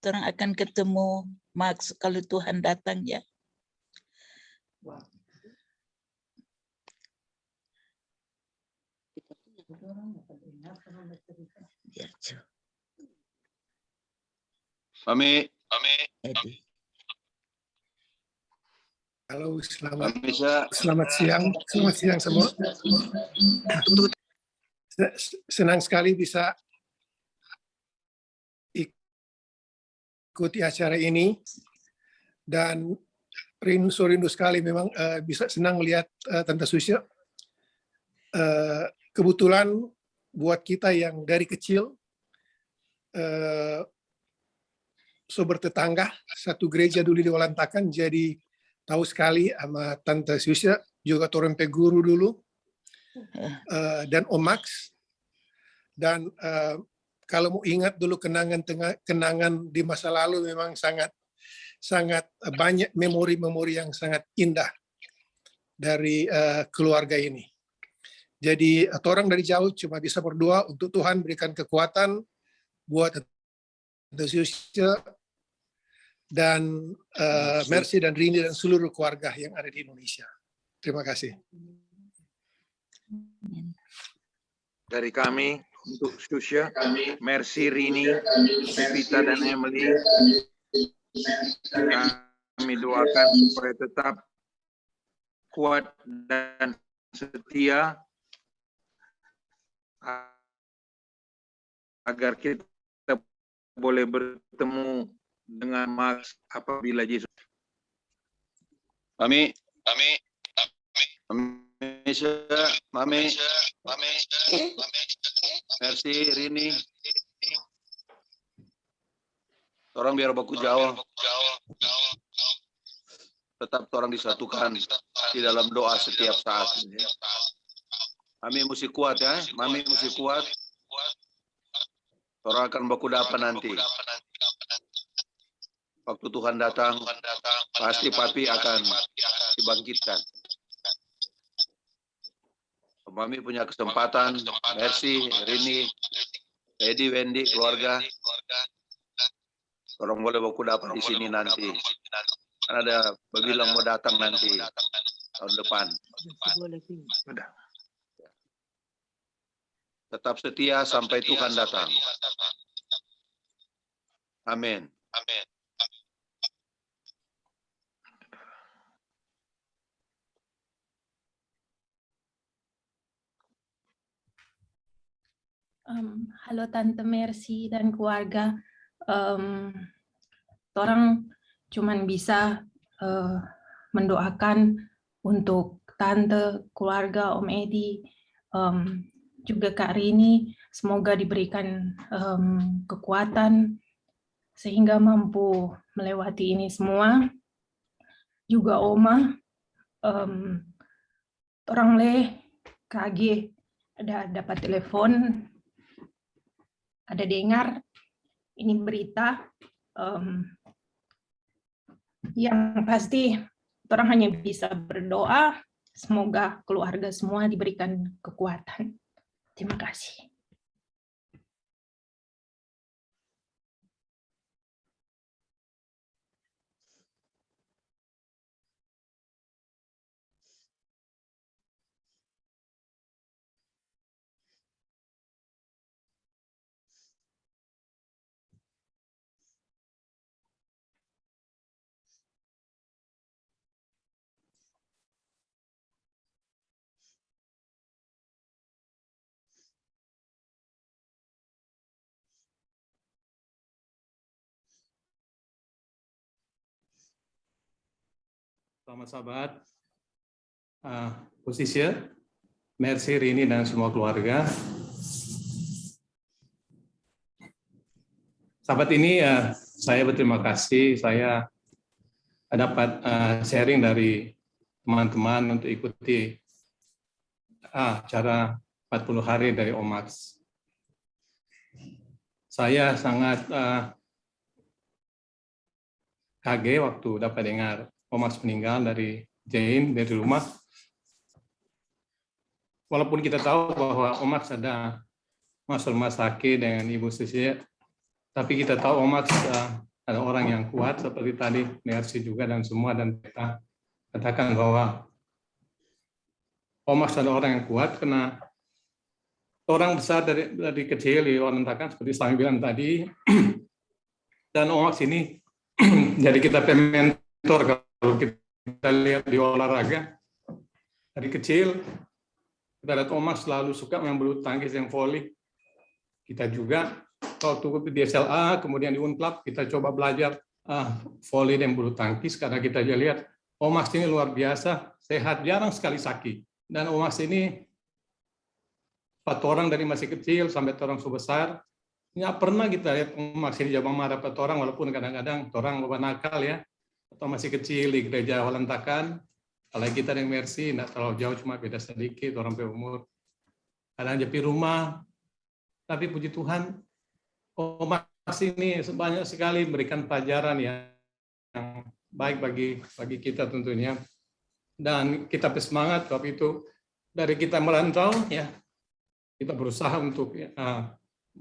Orang akan ketemu Max kalau Tuhan datang ya. Mami. Halo, selamat siang semua. Senang sekali bisa ikuti acara ini dan rindu sekali memang bisa senang melihat Tante Susya. Kebetulan buat kita yang dari kecil bertetangga satu gereja dulu di Walantakan, jadi tahu sekali sama Tante Susya, juga Torempe Guru dulu, dan Om Max. Dan kalau mau ingat dulu kenangan di masa lalu memang sangat banyak memori-memori yang sangat indah dari keluarga ini. Jadi orang dari jauh cuma bisa berdoa untuk Tuhan berikan kekuatan buat Tante Susya dan Mercy dan Rini dan seluruh keluarga yang ada di Indonesia. Terima kasih. Dari kami untuk Susya, Mercy, Rini, Vita dan Emily, kami doakan supaya tetap kuat dan setia agar kita boleh bertemu dengan Max apabila Yesus. Mami. Mercy, Rini. Orang biar baku jauh. Tetap orang disatukan di dalam doa setiap saat. Mami mesti kuat ya, Mami mesti kuat. Orang akan baku dapat nanti. Waktu Tuhan datang, pasti Papi akan dibangkitkan. Mami punya kesempatan, Mercy, Rini, Edi, Wendy, keluarga. Orang boleh baku dapat di sini nanti. Karena ada bilang mau datang nanti tahun depan. Udah. Tetap setia sampai Tuhan datang. Amin. Halo Tante Mercy dan keluarga. Orang cuman bisa mendoakan untuk Tante, keluarga, Om Edi, juga Kak Rini, semoga diberikan kekuatan sehingga mampu melewati ini semua. Juga Oma, orang KG ada dapat telepon, ada dengar ini berita, yang pasti orang hanya bisa berdoa semoga keluarga semua diberikan kekuatan. Terima kasih. Selamat sahabat, posisi Mercy, Rini, dan semua keluarga. Sahabat ini saya berterima kasih, saya dapat sharing dari teman-teman untuk ikuti acara 40 hari dari Omax. Saya sangat kaget waktu dapat dengar Omax meninggal dari Jane, dari rumah. Walaupun kita tahu bahwa Omax ada masuk rumah sakit dengan Ibu Susi, tapi kita tahu Omax ada orang yang kuat seperti tadi Mercy juga dan semua, dan kita katakan bahwa Omax ada orang yang kuat karena orang besar dari kecil diorentakan seperti Sami bilang tadi, dan Omax ini jadi kita mentor. Kalau kita lihat di olahraga dari kecil, kita lihat Omax selalu suka main bulu tangkis yang volley. Kita juga waktu di SLA, kemudian di Unclub, kita coba belajar volley dan bulu tangkis karena kita lihat Omax ini luar biasa, sehat, jarang sekali sakit. Dan Omax ini 4 orang dari masih kecil sampai orang besar. Nggak pernah kita lihat Omax ini jabang marah 4 orang, walaupun kadang-kadang orang lupa nakal ya, atau masih kecil di gereja Walantakan. Kalau kita yang Mercy, nggak terlalu jauh, cuma beda sedikit, orang berumur. Kadang jepi rumah, tapi puji Tuhan, Omax ini banyak sekali memberikan pelajaran yang baik bagi kita tentunya. Dan kita bersemangat waktu itu, dari kita merantau, ya kita berusaha untuk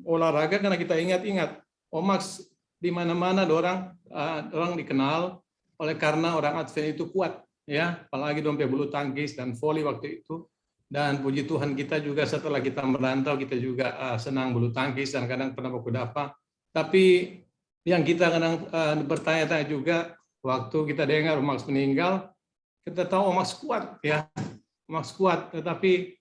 olahraga karena kita ingat Omax di mana-mana orang dikenal oleh karena orang Advent itu kuat, ya, apalagi dompe bulu tangkis dan voli waktu itu. Dan puji Tuhan kita juga setelah kita merantau, kita juga senang bulu tangkis dan kadang pernah berkudapa. Tapi yang kita kadang bertanya-tanya juga waktu kita dengar Omax meninggal, kita tahu Omax kuat, ya, Omax kuat, tetapi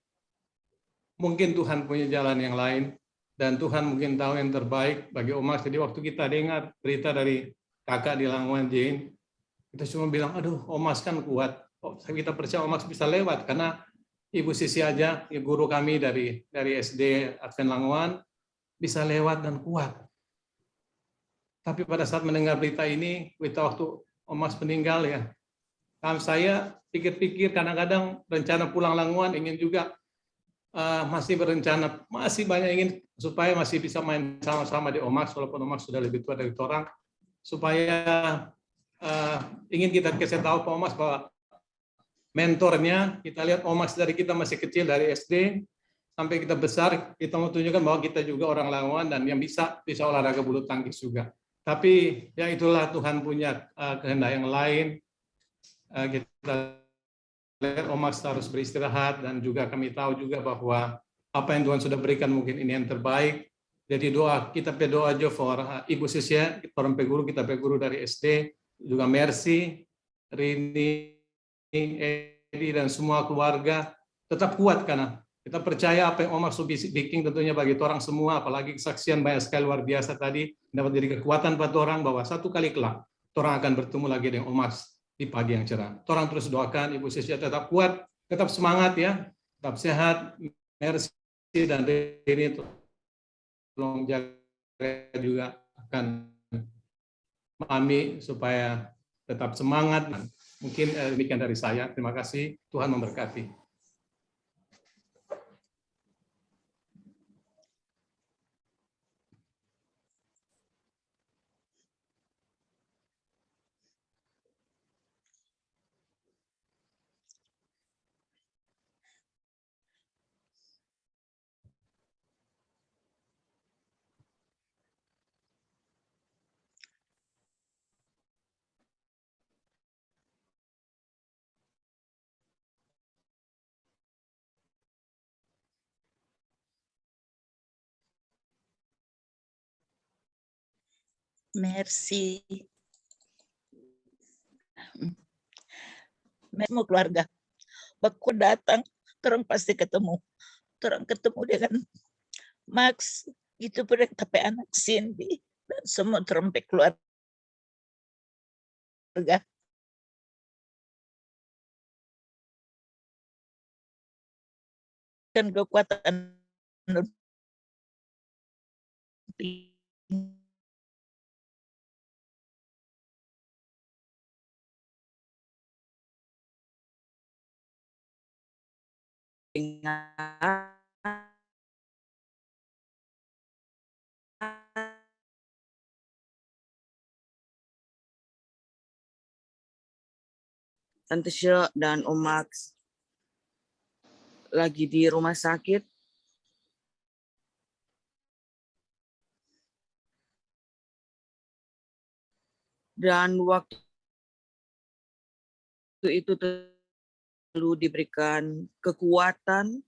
mungkin Tuhan punya jalan yang lain dan Tuhan mungkin tahu yang terbaik bagi Omax. Jadi waktu kita dengar berita dari kakak di Langwan Jane, kita cuma bilang, aduh, Omax kan kuat. Kita percaya Omax bisa lewat karena Ibu Sisi aja, guru kami dari SD Advent Langwan, bisa lewat dan kuat. Tapi pada saat mendengar berita ini, berita waktu Omax meninggal, ya, saya pikir-pikir kadang-kadang rencana pulang Langwan ingin juga masih berencana, masih banyak ingin supaya masih bisa main sama-sama di Omax, walaupun Omax sudah lebih tua dari orang, supaya ingin kita kasih tahu Pak Omax bahwa mentornya, kita lihat Omax dari kita masih kecil, dari SD sampai kita besar, kita mau tunjukkan bahwa kita juga orang Langwan dan yang bisa olahraga bulu tangkis juga. Tapi ya itulah Tuhan punya kehendak yang lain. Kita lihat Omax harus beristirahat dan juga kami tahu juga bahwa apa yang Tuhan sudah berikan mungkin ini yang terbaik. Jadi kita berdoa aja for Ibu Sisya, orang peguru, kita peguru dari SD, juga Mercy, Rini, Edi, dan semua keluarga tetap kuat karena kita percaya apa yang Omax bikin tentunya bagi orang semua, apalagi kesaksian banyak sekali luar biasa tadi, dapat jadi kekuatan buat orang bahwa satu kali kelak orang akan bertemu lagi dengan Omax di pagi yang cerah. Orang terus doakan Ibu Sisya tetap kuat, tetap semangat ya, tetap sehat. Mercy dan Rini tolong jaga juga akan Mami supaya tetap semangat. Mungkin demikian dari saya. Terima kasih. Tuhan memberkati. Mercy. Semua keluarga. Baku datang, orang pasti ketemu. Orang ketemu dengan Max, itu pun tapi anak Cindy dan semua trompet keluarga. kekuatan Tante Syek dan Om Max lagi di rumah sakit. Dan waktu itu perlu diberikan kekuatan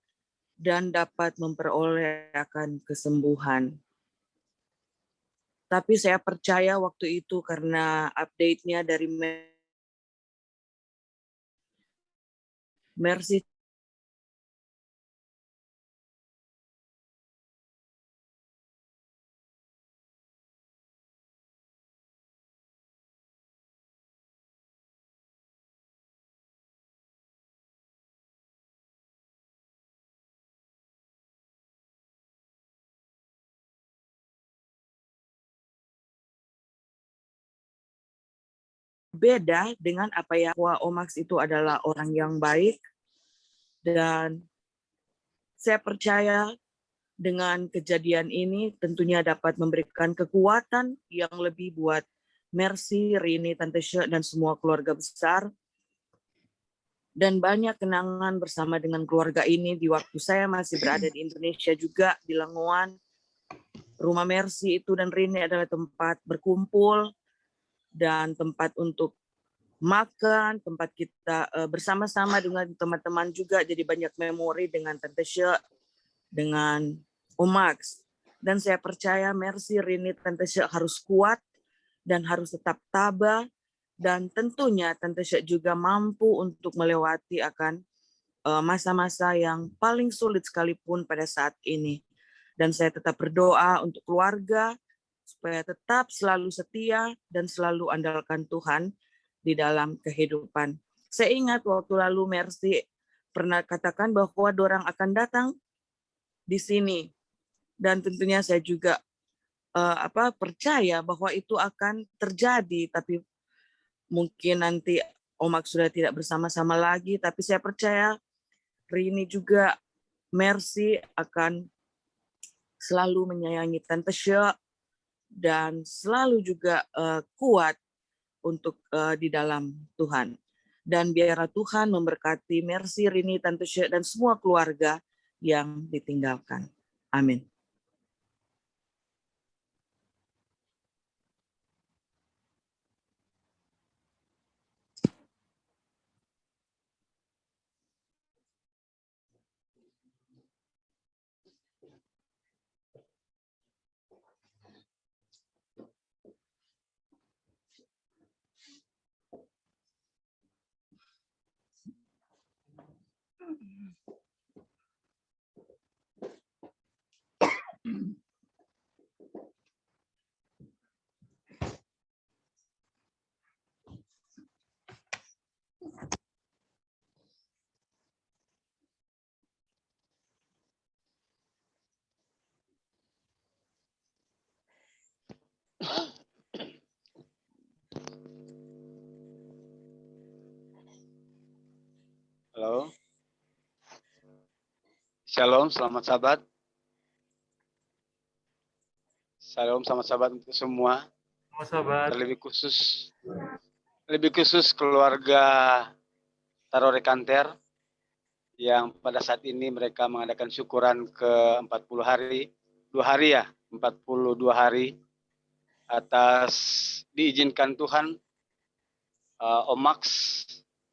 dan dapat memperoleh akan kesembuhan. Tapi saya percaya waktu itu karena update-nya dari Mercy beda dengan apa yang Omax itu adalah orang yang baik, dan saya percaya dengan kejadian ini tentunya dapat memberikan kekuatan yang lebih buat Mercy, Rini, Tante Syek, dan semua keluarga besar. Dan banyak kenangan bersama dengan keluarga ini di waktu saya masih berada di Indonesia juga, di Lengoan. Rumah Mercy itu dan Rini adalah tempat berkumpul dan tempat untuk makan, tempat kita bersama-sama dengan teman-teman juga, jadi banyak memori dengan Tante Syek, dengan Om Max. Dan saya percaya Mercy, Rini, Tante Syek harus kuat dan harus tetap tabah, dan tentunya Tante Syek juga mampu untuk melewati akan masa-masa yang paling sulit sekalipun pada saat ini. Dan saya tetap berdoa untuk keluarga supaya tetap selalu setia dan selalu andalkan Tuhan di dalam kehidupan. Saya ingat waktu lalu Mercy pernah katakan bahwa dorang akan datang di sini, dan tentunya saya juga percaya bahwa itu akan terjadi, tapi mungkin nanti Omak sudah tidak bersama-sama lagi, tapi saya percaya Rini juga Mercy akan selalu menyayangi Tante Syek dan selalu juga kuat untuk di dalam Tuhan. Dan biarlah Tuhan memberkati Mercy, Rini, Tante Syek, dan semua keluarga yang ditinggalkan. Amin. Halo. Shalom, selamat sahabat. Shalom, selamat sahabat untuk semua. Selamat sahabat. Lebih khusus keluarga Tarore Kanter yang pada saat ini mereka mengadakan syukuran ke 42 hari atas diizinkan Tuhan Om Max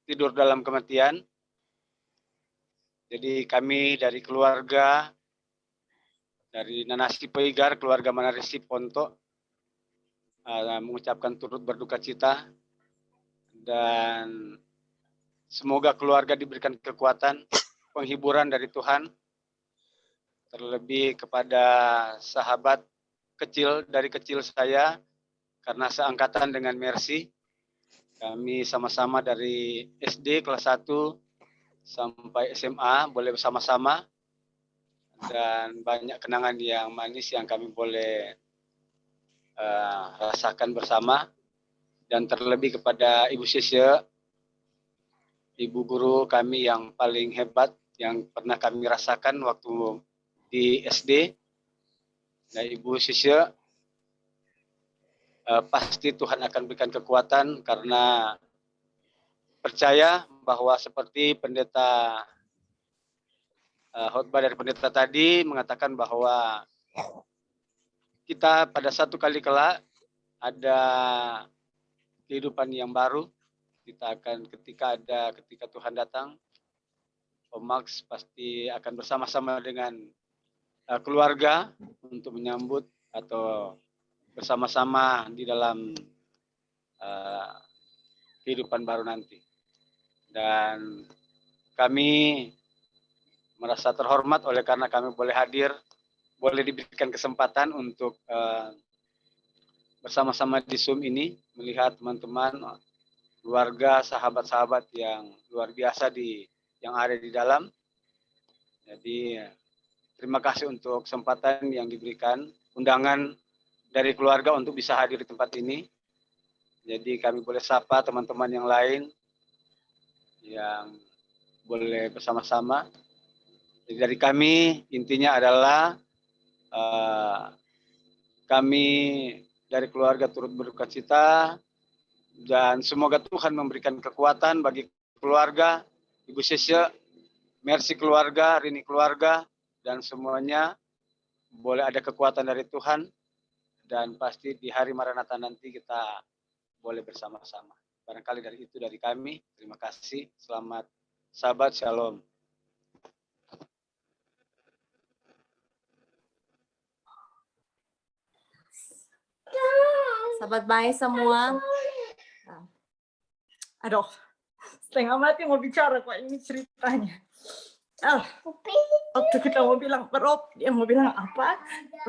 tidur dalam kematian. Jadi kami dari keluarga, dari Nanasi Peigar, keluarga Manaresi Ponto, mengucapkan turut berduka cita, dan semoga keluarga diberikan kekuatan, penghiburan dari Tuhan, terlebih kepada sahabat kecil dari kecil saya, karena seangkatan dengan Mercy, kami sama-sama dari SD kelas 1 sampai SMA boleh bersama-sama, dan banyak kenangan yang manis yang kami boleh rasakan bersama, dan terlebih kepada Ibu Sisya, ibu guru kami yang paling hebat yang pernah kami rasakan waktu di SD. Nah, Ibu Sisya, pasti Tuhan akan berikan kekuatan, karena percaya bahwa seperti pendeta khotbah dari pendeta tadi mengatakan bahwa kita pada satu kali kelak ada kehidupan yang baru. Kita akan ketika Tuhan datang, Om Max pasti akan bersama-sama dengan keluarga untuk menyambut atau bersama-sama di dalam kehidupan baru nanti. Dan kami merasa terhormat oleh karena kami boleh hadir, boleh diberikan kesempatan untuk bersama-sama di Zoom ini, melihat teman-teman, keluarga, sahabat-sahabat yang luar biasa yang ada di dalam. Jadi terima kasih untuk kesempatan yang diberikan, undangan dari keluarga untuk bisa hadir di tempat ini. Jadi kami boleh sapa teman-teman yang lain yang boleh bersama-sama. Jadi dari kami intinya adalah kami dari keluarga turut berduka cita, dan semoga Tuhan memberikan kekuatan bagi keluarga, Ibu Sisya, Mercy keluarga, Rini keluarga, dan semuanya boleh ada kekuatan dari Tuhan, dan pasti di hari Maranatha nanti kita boleh bersama-sama. Barangkali dari itu dari kami. Terima kasih. Selamat Sabat, Shalom. Sahabat baik semua. Aduh, setengah mati mau bicara kok ini ceritanya. Waktu kita mau bilang ke Rob, dia mau bilang apa?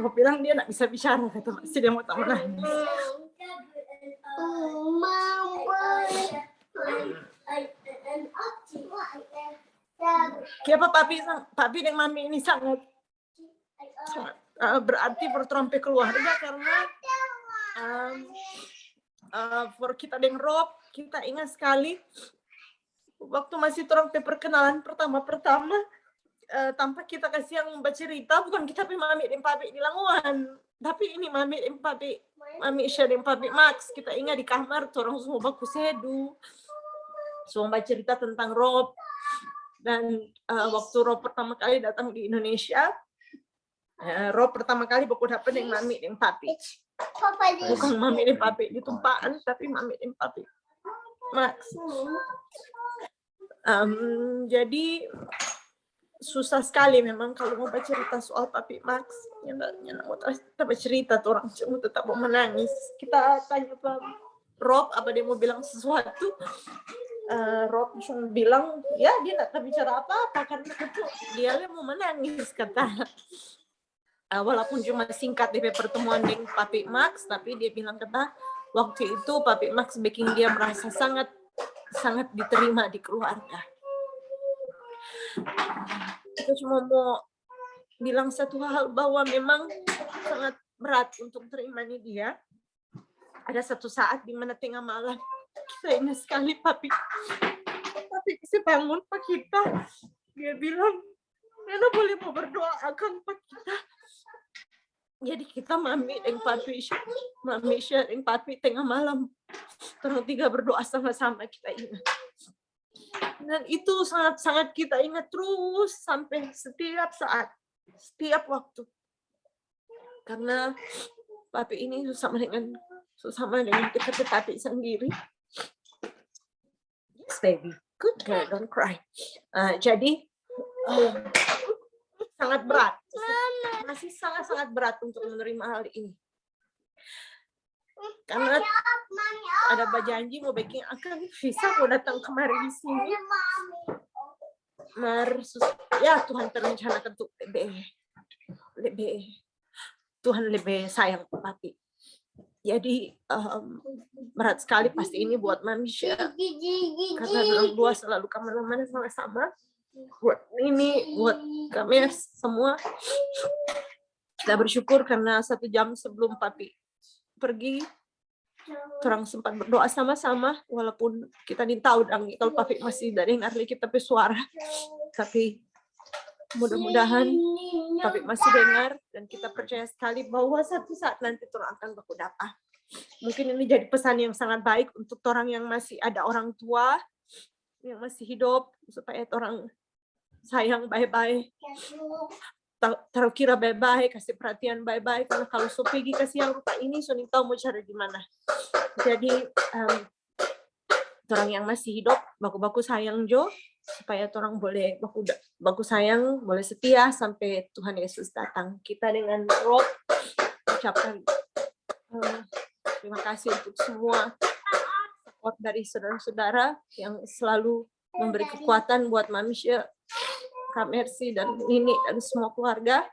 Rob bilang dia nggak bisa bicara, kata masih dia mau tak menangis. Kenapa papi dan mami ini sangat berarti berterompe keluarga, karena for kita dengan Rob, kita ingat sekali waktu masih terompe perkenalan pertama tanpa kita kasih yang bercerita, bukan kita mami dan papi di Languan, tapi ini mami dan papi, mami Isya dan papi Max. Kita ingat di kamar orang semua baku sedu, semua cerita tentang Rob. Dan waktu Rob pertama kali datang di Indonesia, Rob pertama kali baku dapat dengan mami dan papi. Bukan mami dan papi di tumpaan, tapi mami dan papi Max. Jadi susah sekali memang kalau mau bercerita soal papi Max. Yang mau bercerita tuh orang cuma tetap mau menangis. Kita tanya Pak Rob apa dia mau bilang sesuatu. Rob cuma bilang ya dia nggak tahu bicara apa-apa karena itu dia mau menangis, kata. Walaupun cuma singkat DP pertemuan dengan papi Max, tapi dia bilang kata waktu itu papi Max bikin dia merasa sangat diterima di keluarga. Kita cuma mau bilang satu hal, bahwa memang sangat berat untuk terima dia. Ada satu saat di mana tengah malam kita ingat sekali papi bisa bangun pak kita. Dia bilang, Nena boleh mau berdoa akan pak kita. Jadi kita mami dan papi dan papi tengah malam terus tiga berdoa sama-sama, kita ingat. Dan itu sangat kita ingat terus sampai setiap saat, setiap waktu. Karena papi ini sama dengan kita papi sendiri. Yes baby, good girl, don't cry. Jadi sangat berat, masih sangat berat untuk menerima hal ini. Karena ada berjanji mau bikin akan visa mau datang kemari di sini. Ya Tuhan terencanakan untuk Tuhan lebih sayang ke papi. Jadi berat sekali pasti ini buat manusia, karena orang dua selalu kemana-mana sama-sama. buat ini, buat kami semua. Kita bersyukur karena 1 jam sebelum Papi pergi, orang sempat berdoa sama-sama, walaupun kita tidak tahu kalau Papi masih dari dengar kita pe suara, tapi mudah-mudahan Papi masih dengar, dan kita percaya sekali bahwa satu saat nanti orang akan baku dapat. Mungkin ini jadi pesan yang sangat baik untuk orang yang masih ada orang tua yang masih hidup, supaya orang sayang baik-baik, taruh kira baik-baik, kasih perhatian baik-baik, karena kalau so pergi kasih yang rupa ini, so tahu mau cara gimana. Jadi orang yang masih hidup, baku-baku sayang Jo, supaya orang boleh baku sayang, boleh setia sampai Tuhan Yesus datang. Kita dengan Rob ucapkan terima kasih untuk semua support dari saudara-saudara yang selalu memberi kekuatan buat manusia, Kak Mercy dan Nini dan semua keluarga.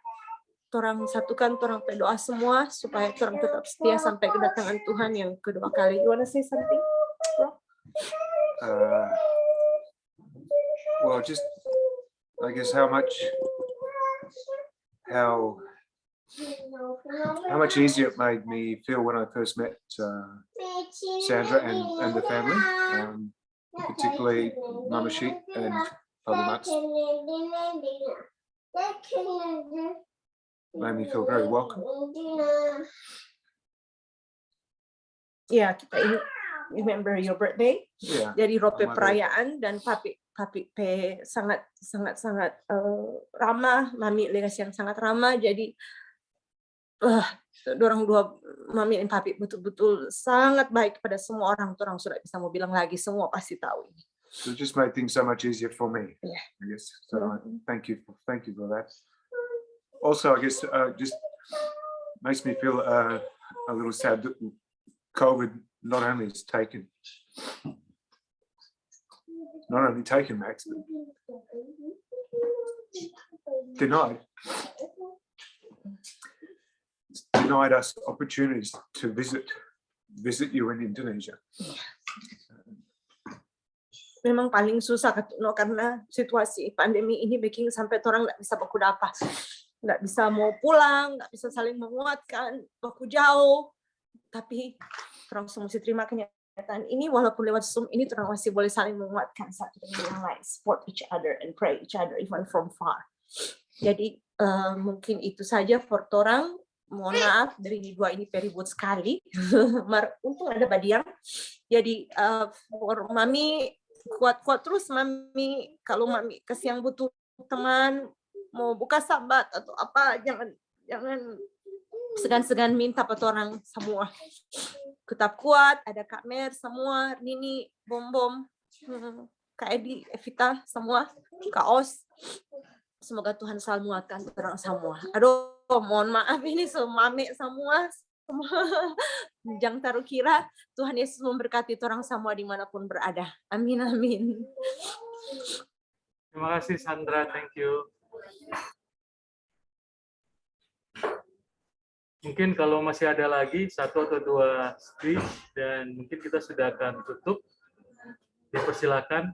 Orang satukan, orang berdoa semua supaya orang tetap setia sampai kedatangan Tuhan yang kedua kali. You wanna say something, Rob? Well, just I guess how much easier it made me feel when I first met Sandra and the family, particularly Mama Sheep and Father Max. Made me feel very welcome. Ya, kita ini remember your birthday. Yeah. Jadi Rope My perayaan dan Papi sangat ramah, Mami Legas yang sangat ramah. Jadi dorang dua Mami dan Papi betul-betul sangat baik kepada semua orang. Orang sudah bisa mau bilang lagi, semua pasti tahu ini. So it just made things so much easier for me. Yeah. I guess. So thank you for that. Also, I guess just makes me feel a little sad that COVID not only taken Max, but denied us opportunities to visit you in Indonesia. Memang paling susah karena situasi pandemi ini bikin sampai orang nggak bisa baku dapat, nggak bisa mau pulang, nggak bisa saling menguatkan, baku jauh. Tapi orang mesti terima kenyataan ini, walaupun lewat Zoom ini orang masih boleh saling menguatkan satu dengan yang lain, support each other and pray each other even from far. Jadi mungkin itu saja for orang. Mohon maaf dari dua ini peribut sekali. Untung ada Badiang. Jadi for Mami kuat-kuat terus Mami. Kalau Mami kasih yang butuh teman, mau buka sahabat atau apa, jangan segan-segan minta pada orang semua. Tetap kuat, ada Kak Mer semua, Nini, Bom, Kak Edi, Evita semua, Kak Os. Semoga Tuhan selalu menguatkan orang semua. Aduh, mohon maaf ini Mami semua. Jangan taruh kira. Tuhan Yesus memberkati orang semua dimanapun berada. Amin, amin. Terima kasih Sandra, thank you. Mungkin kalau masih ada lagi 1 atau 2 speech, dan mungkin kita sudah akan tutup. Dipersilakan.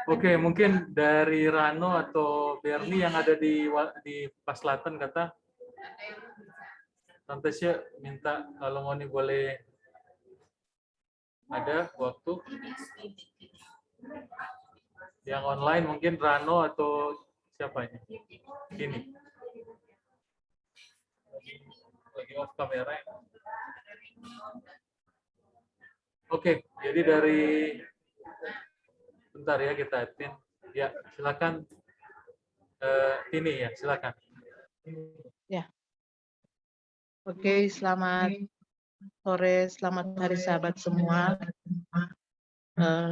Oke, mungkin dari Rano atau Bernie yang ada di Paslatan kata, Tante Sya minta kalau mau nih boleh ada waktu yang online, mungkin Rano atau siapa ini? Ini lagi off kamera. Oke, jadi dari bentar ya kita admin. Ya, silakan. Ini ya, silakan. Ya, oke, selamat sore, selamat hari sahabat semua.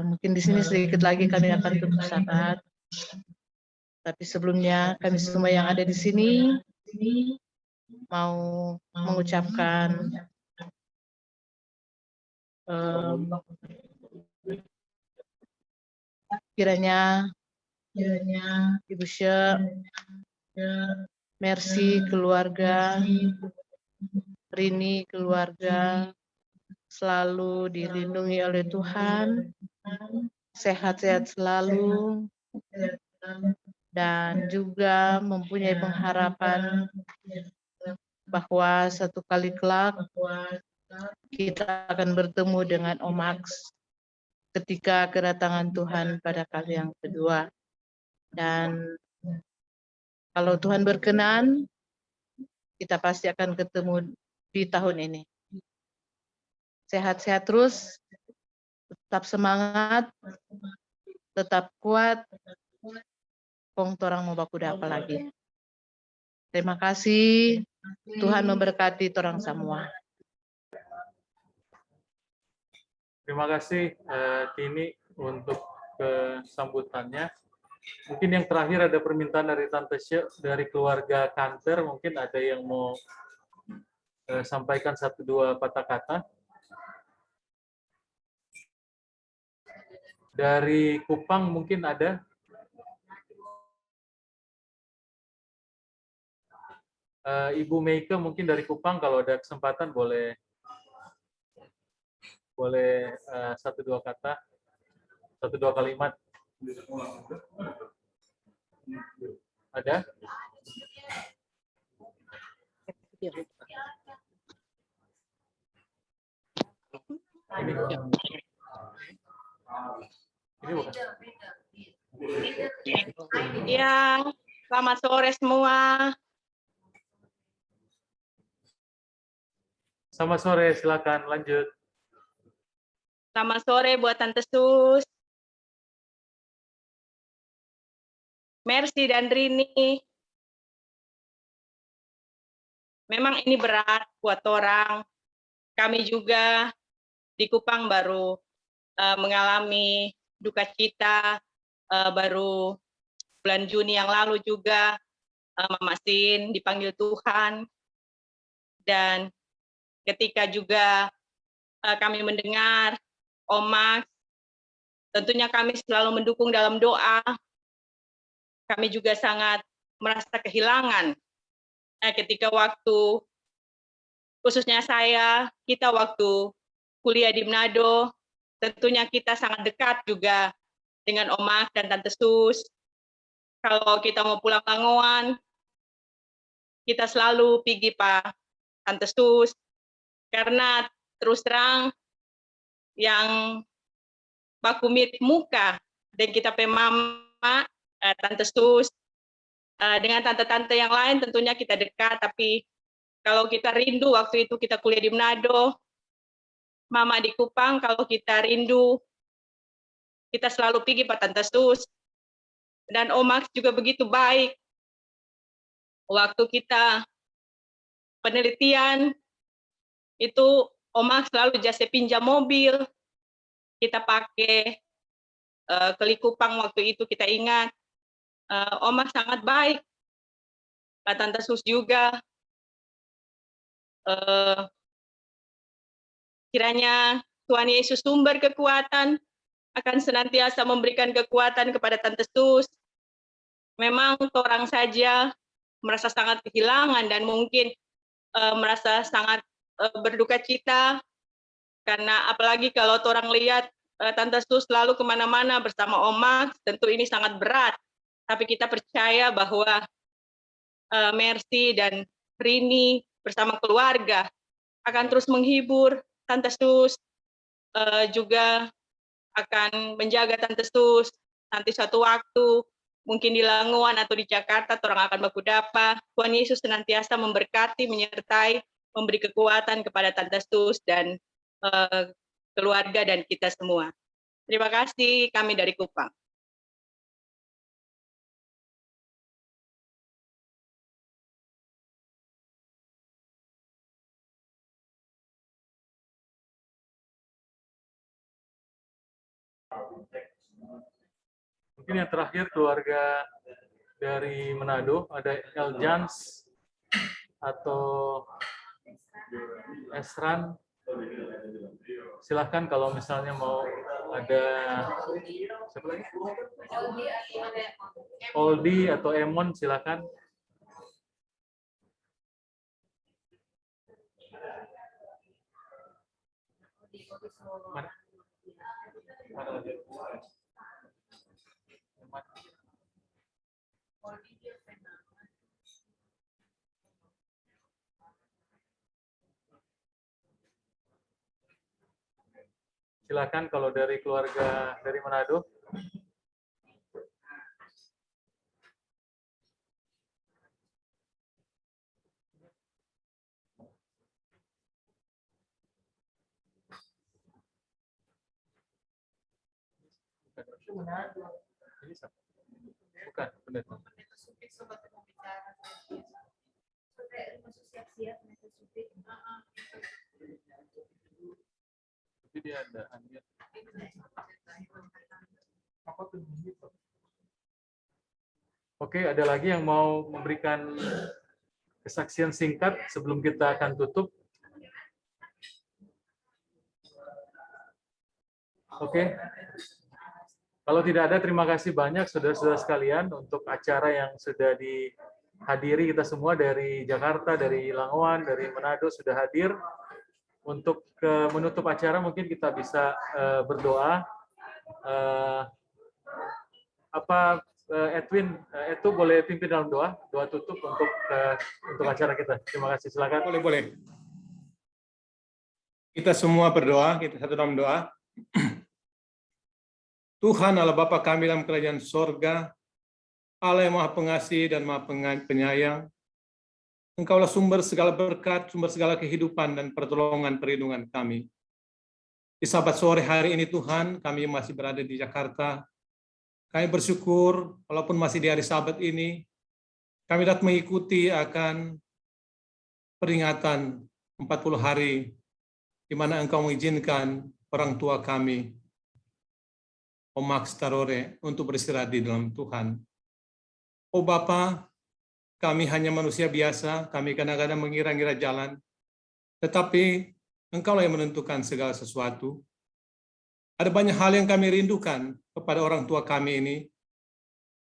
Mungkin di sini sedikit lagi kami akan tutup sahabat. Tapi sebelumnya kami semua yang ada di sini mau mengucapkan kiranya Ibu Syek, Mercy keluarga, Rini keluarga selalu dilindungi oleh Tuhan, sehat-sehat selalu, dan juga mempunyai pengharapan bahwa satu kali kelak kita akan bertemu dengan Om Max ketika kedatangan Tuhan pada kali yang kedua. Dan kalau Tuhan berkenan, kita pasti akan ketemu di tahun ini. Sehat-sehat terus, tetap semangat, tetap kuat, kong torang mau baku apa lagi. Terima kasih, Tuhan memberkati torang semua. Terima kasih Tini untuk sambutannya. Mungkin yang terakhir ada permintaan dari Tante Syek dari keluarga Kanter, mungkin ada yang mau sampaikan 1-2 patah kata. Dari Kupang mungkin ada. Ibu Meike mungkin dari Kupang, kalau ada kesempatan boleh 1-2 kata, 1-2 kalimat. Ada? Ini bukan? Ya, selamat sore semua. Selamat sore, silakan lanjut. Selamat sore buat Tante Sus, Mercy dan Rini. Memang ini berat buat orang. Kami juga di Kupang baru mengalami duka cita, baru bulan Juni yang lalu juga Mama Sin dipanggil Tuhan. Dan ketika juga kami mendengar Om Max, tentunya kami selalu mendukung dalam doa. Kami juga sangat merasa kehilangan ketika waktu, khususnya kita waktu kuliah di Manado, tentunya kita sangat dekat juga dengan Om Max dan Tante Sus. Kalau kita mau pulang Langoan, kita selalu pergi Pak Tante Sus, karena terus terang yang baku mit muka dan kita Mama, Tante Sus, dengan tante-tante yang lain tentunya kita dekat, tapi kalau kita rindu waktu itu kita kuliah di Manado, Mama di Kupang, kalau kita rindu kita selalu pergi Pak Tante Sus. Dan Om Max juga begitu baik. Waktu kita penelitian itu Om Max selalu jasa pinjam mobil, kita pakai ke Likupang waktu itu, kita ingat. Om Max sangat baik, Pak Tante Sus juga. Kiranya Tuhan Yesus sumber kekuatan akan senantiasa memberikan kekuatan kepada Tante Sus. Memang orang saja merasa sangat kehilangan dan mungkin merasa sangat berduka cita, karena apalagi kalau orang lihat Tante Sus selalu kemana-mana bersama Om Max, tentu ini sangat berat. Tapi kita percaya bahwa Mercy dan Rini bersama keluarga akan terus menghibur Tante Sus, juga akan menjaga Tante Sus. Nanti suatu waktu mungkin di Langoan atau di Jakarta orang akan baku dapa. Tuhan Yesus senantiasa memberkati, menyertai, memberi kekuatan kepada Tante Sus dan keluarga dan kita semua. Terima kasih, kami dari Kupang. Mungkin yang terakhir keluarga dari Manado, ada Eljans atau Esran. Silahkan kalau misalnya mau ada siapa lagi? Oldi atau Emon, silahkan. Mana? Mana lagi? Silakan kalau dari keluarga dari Manado. Ini siapa? Bukan, benar. Tapi dia ada Anja. Oke, ada lagi yang mau memberikan kesaksian singkat sebelum kita akan tutup? Oke. Kalau tidak ada, terima kasih banyak saudara-saudara sekalian untuk acara yang sudah dihadiri. Kita semua dari Jakarta, dari Langowan, dari Manado sudah hadir. Untuk menutup acara mungkin kita bisa berdoa. Edwin, itu boleh pimpin dalam doa tutup untuk acara kita. Terima kasih, silakan. Boleh. Kita semua berdoa, kita satu dalam doa. Tuhan Allah Bapa kami dalam kerajaan sorga, Allah yang Maha Pengasih dan Maha Penyayang, Engkaulah sumber segala berkat, sumber segala kehidupan dan pertolongan perlindungan kami. Di Sabat sore hari ini Tuhan, kami masih berada di Jakarta. Kami bersyukur, walaupun masih di hari Sabat ini, kami dapat mengikuti akan peringatan 40 hari, di mana Engkau mengizinkan orang tua kami, Om Max Tarore, untuk beristirahat di dalam Tuhan. Oh Bapa, kami hanya manusia biasa, kami kadang-kadang mengira-ngira jalan, tetapi Engkaulah yang menentukan segala sesuatu. Ada banyak hal yang kami rindukan kepada orang tua kami ini,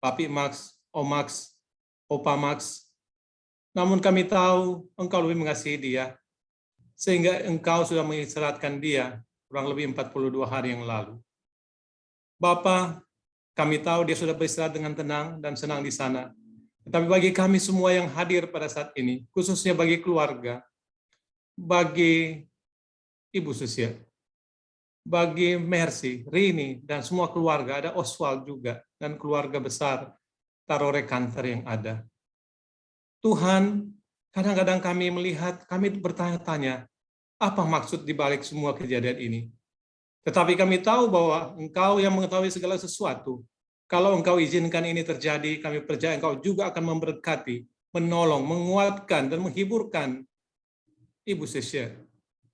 Papi Max, Om Max, Opa Max. Namun kami tahu Engkau lebih mengasihi dia, sehingga Engkau sudah mengistirahatkan dia kurang lebih 42 hari yang lalu. Bapa, kami tahu dia sudah beristirahat dengan tenang dan senang di sana. Tetapi bagi kami semua yang hadir pada saat ini, khususnya bagi keluarga, bagi Ibu Susia, bagi Mercy, Rini, dan semua keluarga, ada Oswald juga, dan keluarga besar Tarore Kanter yang ada. Tuhan, kadang-kadang kami melihat, kami bertanya-tanya, apa maksud dibalik semua kejadian ini? Tetapi kami tahu bahwa Engkau yang mengetahui segala sesuatu. Kalau Engkau izinkan ini terjadi, kami percaya Engkau juga akan memberkati, menolong, menguatkan, dan menghiburkan Ibu Susia,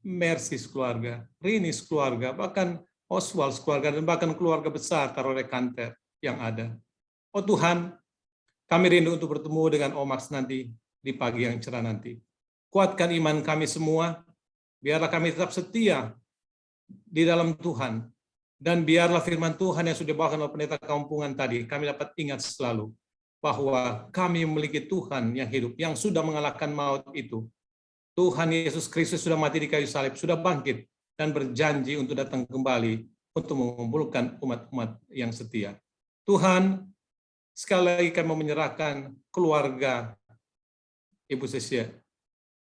Mercy keluarga, Rini keluarga, bahkan Oswald keluarga, dan bahkan keluarga besar Tarore Kanter yang ada. Oh Tuhan, kami rindu untuk bertemu dengan Omax nanti di pagi yang cerah nanti. Kuatkan iman kami semua, biarlah kami tetap setia di dalam Tuhan, dan biarlah firman Tuhan yang sudah dibawakan oleh pendeta kampungan tadi, kami dapat ingat selalu bahwa kami memiliki Tuhan yang hidup, yang sudah mengalahkan maut itu. Tuhan Yesus Kristus sudah mati di kayu salib, sudah bangkit, dan berjanji untuk datang kembali untuk mengumpulkan umat-umat yang setia. Tuhan, sekali lagi kami menyerahkan keluarga Ibu Susia,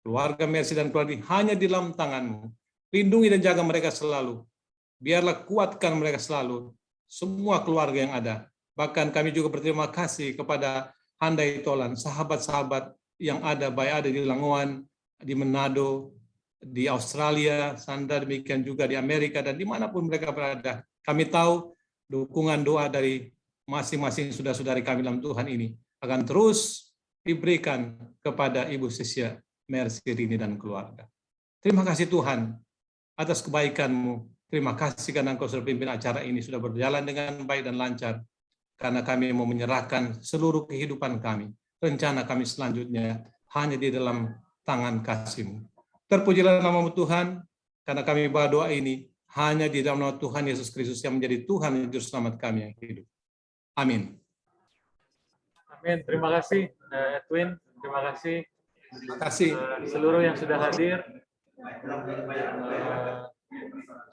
keluarga Mercy dan keluarga hanya di dalam tangan-Mu. Lindungi dan jaga mereka selalu. Biarlah kuatkan mereka selalu, semua keluarga yang ada. Bahkan kami juga berterima kasih kepada Handai Tolan, sahabat-sahabat yang ada, baik ada di Langowan, di Manado, di Australia, Sandra, demikian juga di Amerika, dan dimanapun mereka berada. Kami tahu dukungan doa dari masing-masing saudara-saudari kami dalam Tuhan ini akan terus diberikan kepada Ibu Susia, Mercy, Rini, dan keluarga. Terima kasih Tuhan atas kebaikan-Mu. Terima kasih karena Engkau sudah pimpin acara ini sudah berjalan dengan baik dan lancar. Karena kami mau menyerahkan seluruh kehidupan kami, rencana kami selanjutnya hanya di dalam tangan kasih-Mu. Terpujilah nama-Mu Tuhan, karena kami berdoa ini hanya di dalam nama Tuhan Yesus Kristus yang menjadi Tuhan dan Juru Selamat kami yang hidup. Amin. Amin. Terima kasih Edwin. Terima kasih. Terima kasih. Seluruh yang sudah hadir.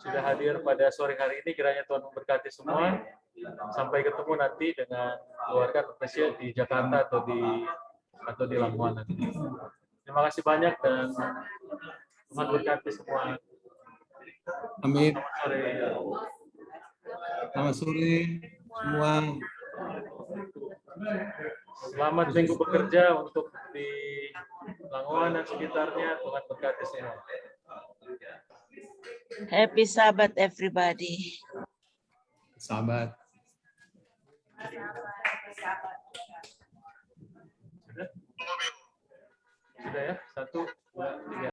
Sudah hadir pada sore hari ini. Kiranya Tuhan memberkati semua. Sampai ketemu nanti dengan keluarga Indonesia di Jakarta atau di Labuan nanti. Terima kasih banyak dan Tuhan berkati semua. Amin. Selamat sore. Selamat sore semua. Selamat minggu bekerja untuk di Langoan dan sekitarnya. Tuhan berkati semua. Happy Sabbath everybody. Sahabat. Sudah ya? 1, 2, 3.